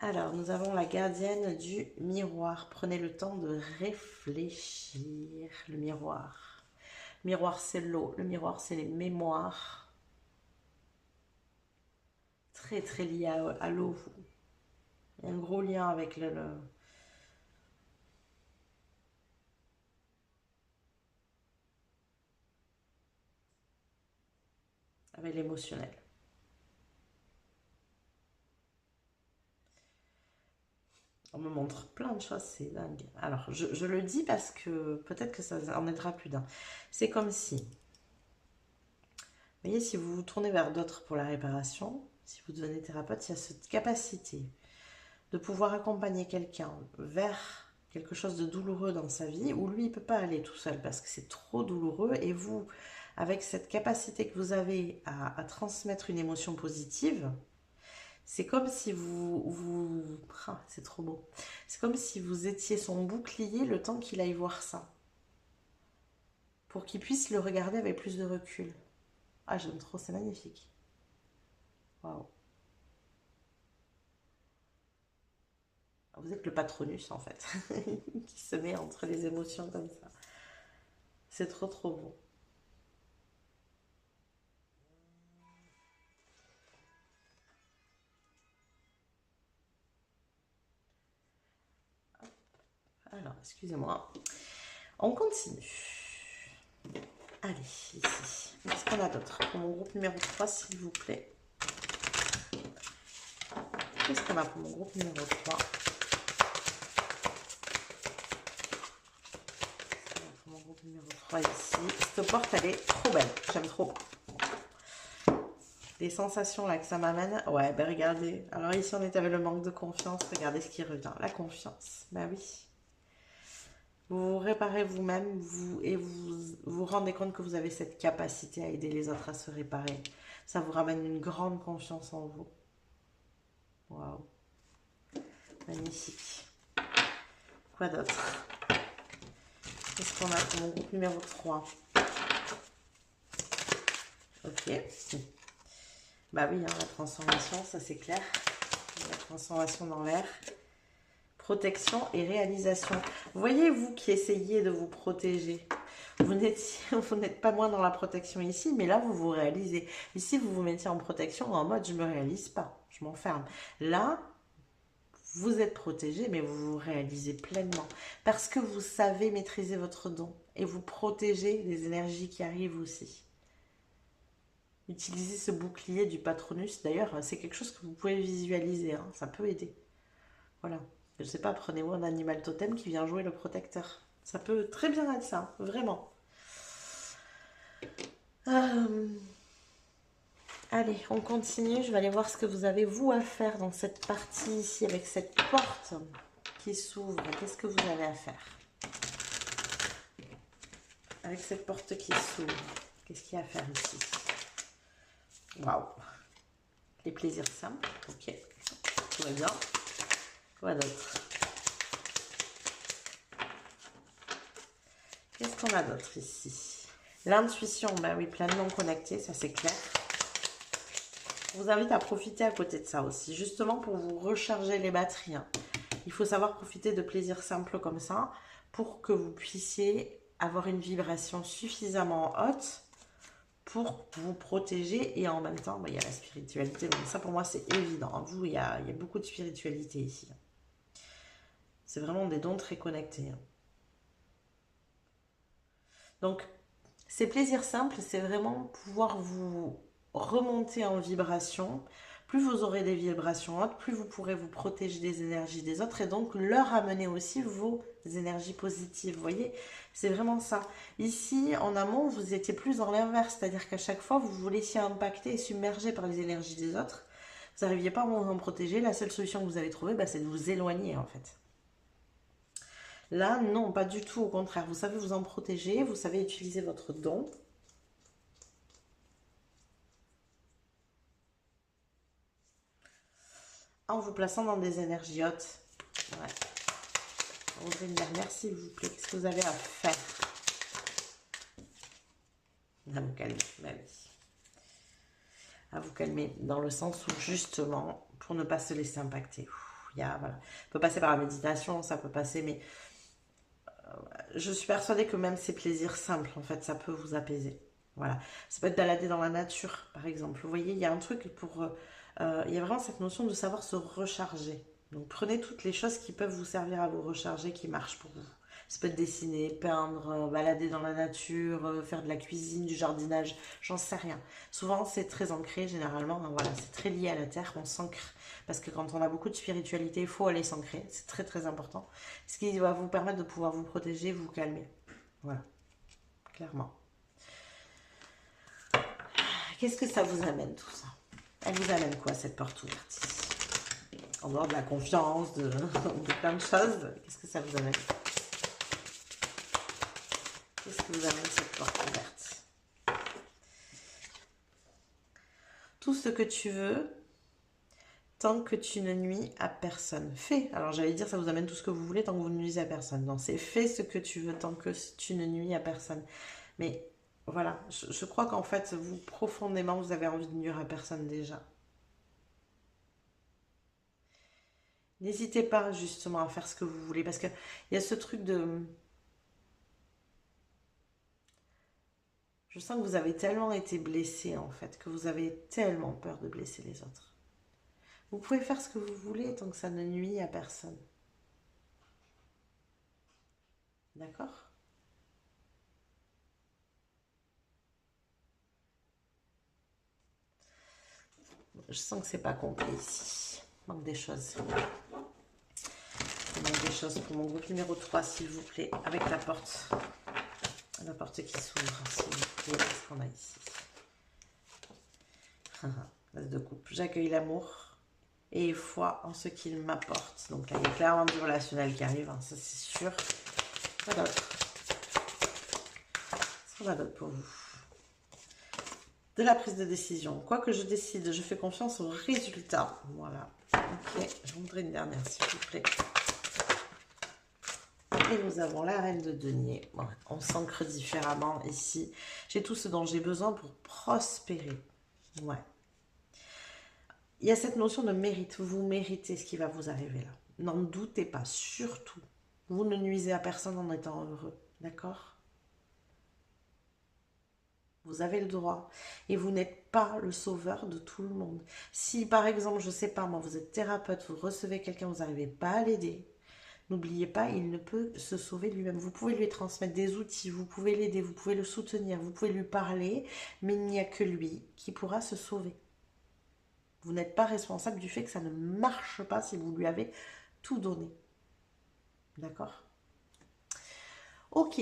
Alors, nous avons la gardienne du miroir. Prenez le temps de réfléchir. Le miroir. Le miroir, c'est l'eau. Le miroir, c'est les mémoires. Très, très lié à l'eau. Il y a un gros lien avec avec l'émotionnel. On me montre plein de choses, c'est dingue. Alors, je le dis parce que peut-être que ça en aidera plus d'un. C'est comme si, vous voyez, si vous vous tournez vers d'autres pour la réparation, si vous devenez thérapeute, il y a cette capacité de pouvoir accompagner quelqu'un vers quelque chose de douloureux dans sa vie, où lui, il ne peut pas aller tout seul parce que c'est trop douloureux, et vous, avec cette capacité que vous avez à transmettre une émotion positive, c'est comme si ah, c'est trop beau. C'est comme si vous étiez son bouclier le temps qu'il aille voir ça. Pour qu'il puisse le regarder avec plus de recul. Ah, j'aime trop, c'est magnifique. Waouh. Vous êtes le patronus, en fait, qui se met entre les émotions comme ça. C'est trop, trop beau. Alors, excusez-moi. On continue. Allez, ici. Qu'est-ce qu'on a d'autre pour mon groupe numéro 3, s'il vous plaît? Qu'est-ce qu'on a pour mon groupe numéro 3? Pour mon groupe numéro 3 ici. Cette porte, elle est trop belle. J'aime trop. Des sensations là que ça m'amène. Ouais, ben regardez. Alors ici, on est avec le manque de confiance. Regardez ce qui revient. La confiance. Ben oui. Vous vous réparez vous-même et vous vous rendez compte que vous avez cette capacité à aider les autres à se réparer. Ça vous ramène une grande confiance en vous. Waouh, magnifique. Quoi d'autre? Qu'est-ce qu'on a pour mon groupe numéro 3? Ok. Bah oui, hein, la transformation, ça c'est clair. La transformation dans l'air. Protection et réalisation. Voyez, vous qui essayez de vous protéger, vous n'êtes pas moins dans la protection ici, mais là, vous vous réalisez. Ici, vous vous mettez en protection en mode, je ne me réalise pas, je m'enferme. Là, vous êtes protégé, mais vous vous réalisez pleinement. Parce que vous savez maîtriser votre don et vous protégez les énergies qui arrivent aussi. Utilisez ce bouclier du Patronus. D'ailleurs, c'est quelque chose que vous pouvez visualiser, hein, ça peut aider. Voilà. Je sais pas, prenez-vous un animal totem qui vient jouer le protecteur. Ça peut très bien être ça, vraiment. Allez, on continue. Je vais aller voir ce que vous avez, vous, à faire dans cette partie ici, avec cette porte qui s'ouvre. Qu'est-ce que vous avez à faire? Avec cette porte qui s'ouvre, qu'est-ce qu'il y a à faire ici? Waouh! Les plaisirs simples, ok. Tout va bien. Quoi d'autre? Qu'est-ce qu'on a d'autre ici? L'intuition, ben oui, pleinement connectée, ça c'est clair. Je vous invite à profiter à côté de ça aussi, justement pour vous recharger les batteries. Hein. Il faut savoir profiter de plaisirs simples comme ça pour que vous puissiez avoir une vibration suffisamment haute pour vous protéger et en même temps, ben, il y a la spiritualité. Donc ça pour moi c'est évident. Vous, il y a beaucoup de spiritualité ici. C'est vraiment des dons très connectés. Hein. Donc, ces plaisirs simples, c'est vraiment pouvoir vous remonter en vibration. Plus vous aurez des vibrations hautes, plus vous pourrez vous protéger des énergies des autres et donc leur amener aussi vos énergies positives. Vous voyez, c'est vraiment ça. Ici, en amont, vous étiez plus dans l'inverse, c'est-à-dire qu'à chaque fois, vous vous laissiez impacter et submerger par les énergies des autres. Vous n'arriviez pas à vous en protéger. La seule solution que vous avez trouvée, bah, c'est de vous éloigner en fait. Là, non, pas du tout, au contraire. Vous savez vous en protéger, vous savez utiliser votre don. En vous plaçant dans des énergies hautes. Ouais. Ouvrez une dernière, s'il vous plaît. Qu'est-ce que vous avez à faire? À vous calmer, bah oui. À vous calmer, dans le sens où, justement, pour ne pas se laisser impacter. Voilà. Ça peut passer par la méditation, ça peut passer, mais je suis persuadée que même ces plaisirs simples, en fait, ça peut vous apaiser. Voilà. Ça peut être balader dans la nature, par exemple. Vous voyez, il y a un truc pour... il y a vraiment cette notion de savoir se recharger. Donc, prenez toutes les choses qui peuvent vous servir à vous recharger, qui marchent pour vous. Ça peut être dessiner, peindre, balader dans la nature, faire de la cuisine, du jardinage, j'en sais rien. Souvent, c'est très ancré, généralement. Hein, voilà, c'est très lié à la terre, on s'ancre. Parce que quand on a beaucoup de spiritualité, il faut aller s'ancrer. C'est très, très important. Ce qui va vous permettre de pouvoir vous protéger, vous calmer. Voilà, clairement. Qu'est-ce que ça vous amène, tout ça? Elle vous amène quoi, cette porte ouverte ici? En dehors de la confiance, de plein de choses, qu'est-ce que ça vous amène? Qu'est-ce que vous amène cette porte ouverte? Tout ce que tu veux, tant que tu ne nuis à personne. Fais. Alors j'allais dire, ça vous amène tout ce que vous voulez tant que vous ne nuisez à personne. Non, c'est fais ce que tu veux tant que tu ne nuis à personne. Mais voilà, je crois qu'en fait, vous, profondément, vous avez envie de nuire à personne déjà. N'hésitez pas justement à faire ce que vous voulez parce qu'il y a ce truc de... Je sens que vous avez tellement été blessé en fait, que vous avez tellement peur de blesser les autres. Vous pouvez faire ce que vous voulez tant que ça ne nuit à personne. D'accord? Je sens que c'est pas complet ici. Il manque des choses. Il manque des choses pour mon groupe numéro 3, s'il vous plaît, avec la porte. La porte qui s'ouvre, s'il vous plaît. Qu'est-ce qu'on a ici? L'as de coupe. J'accueille l'amour et foi en ce qu'il m'apporte. Donc là, il y a clairement du relationnel qui arrive, hein, ça c'est sûr. Quoi d'autre? Qu'est-ce qu'on a d'autre pour vous? De la prise de décision. Quoi que je décide, je fais confiance au résultat. Voilà. Ok, je vous voudrais une dernière, s'il vous plaît. Et nous avons la reine de denier. Bon, on s'ancre différemment ici. J'ai tout ce dont j'ai besoin pour prospérer. Ouais. Il y a cette notion de mérite. Vous méritez ce qui va vous arriver là. N'en doutez pas, surtout. Vous ne nuisez à personne en étant heureux. D'accord? Vous avez le droit. Et vous n'êtes pas le sauveur de tout le monde. Si, par exemple, je ne sais pas, moi, vous êtes thérapeute, vous recevez quelqu'un, vous n'arrivez pas à l'aider, n'oubliez pas, il ne peut se sauver lui-même. Vous pouvez lui transmettre des outils, vous pouvez l'aider, vous pouvez le soutenir, vous pouvez lui parler, mais il n'y a que lui qui pourra se sauver. Vous n'êtes pas responsable du fait que ça ne marche pas si vous lui avez tout donné. D'accord? Ok.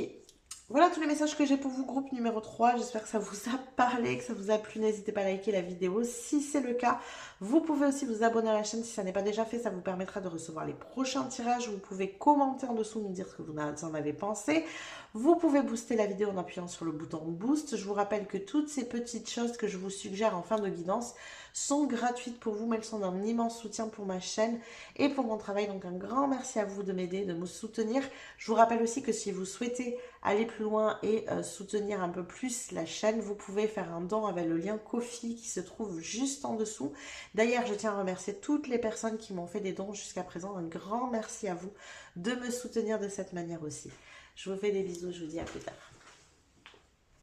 Voilà tous les messages que j'ai pour vous, groupe numéro 3. J'espère que ça vous a parlé, que ça vous a plu. N'hésitez pas à liker la vidéo si c'est le cas. Vous pouvez aussi vous abonner à la chaîne si ça n'est pas déjà fait. Ça vous permettra de recevoir les prochains tirages. Vous pouvez commenter en dessous, nous dire ce que vous en avez pensé. Vous pouvez booster la vidéo en appuyant sur le bouton boost. Je vous rappelle que toutes ces petites choses que je vous suggère en fin de guidance sont gratuites pour vous, mais elles sont d'un immense soutien pour ma chaîne et pour mon travail. Donc un grand merci à vous de m'aider, de me soutenir. Je vous rappelle aussi que si vous souhaitez aller plus loin et soutenir un peu plus la chaîne, vous pouvez faire un don avec le lien Ko-fi qui se trouve juste en dessous. D'ailleurs, je tiens à remercier toutes les personnes qui m'ont fait des dons jusqu'à présent. Un grand merci à vous de me soutenir de cette manière aussi. Je vous fais des bisous, je vous dis à plus tard.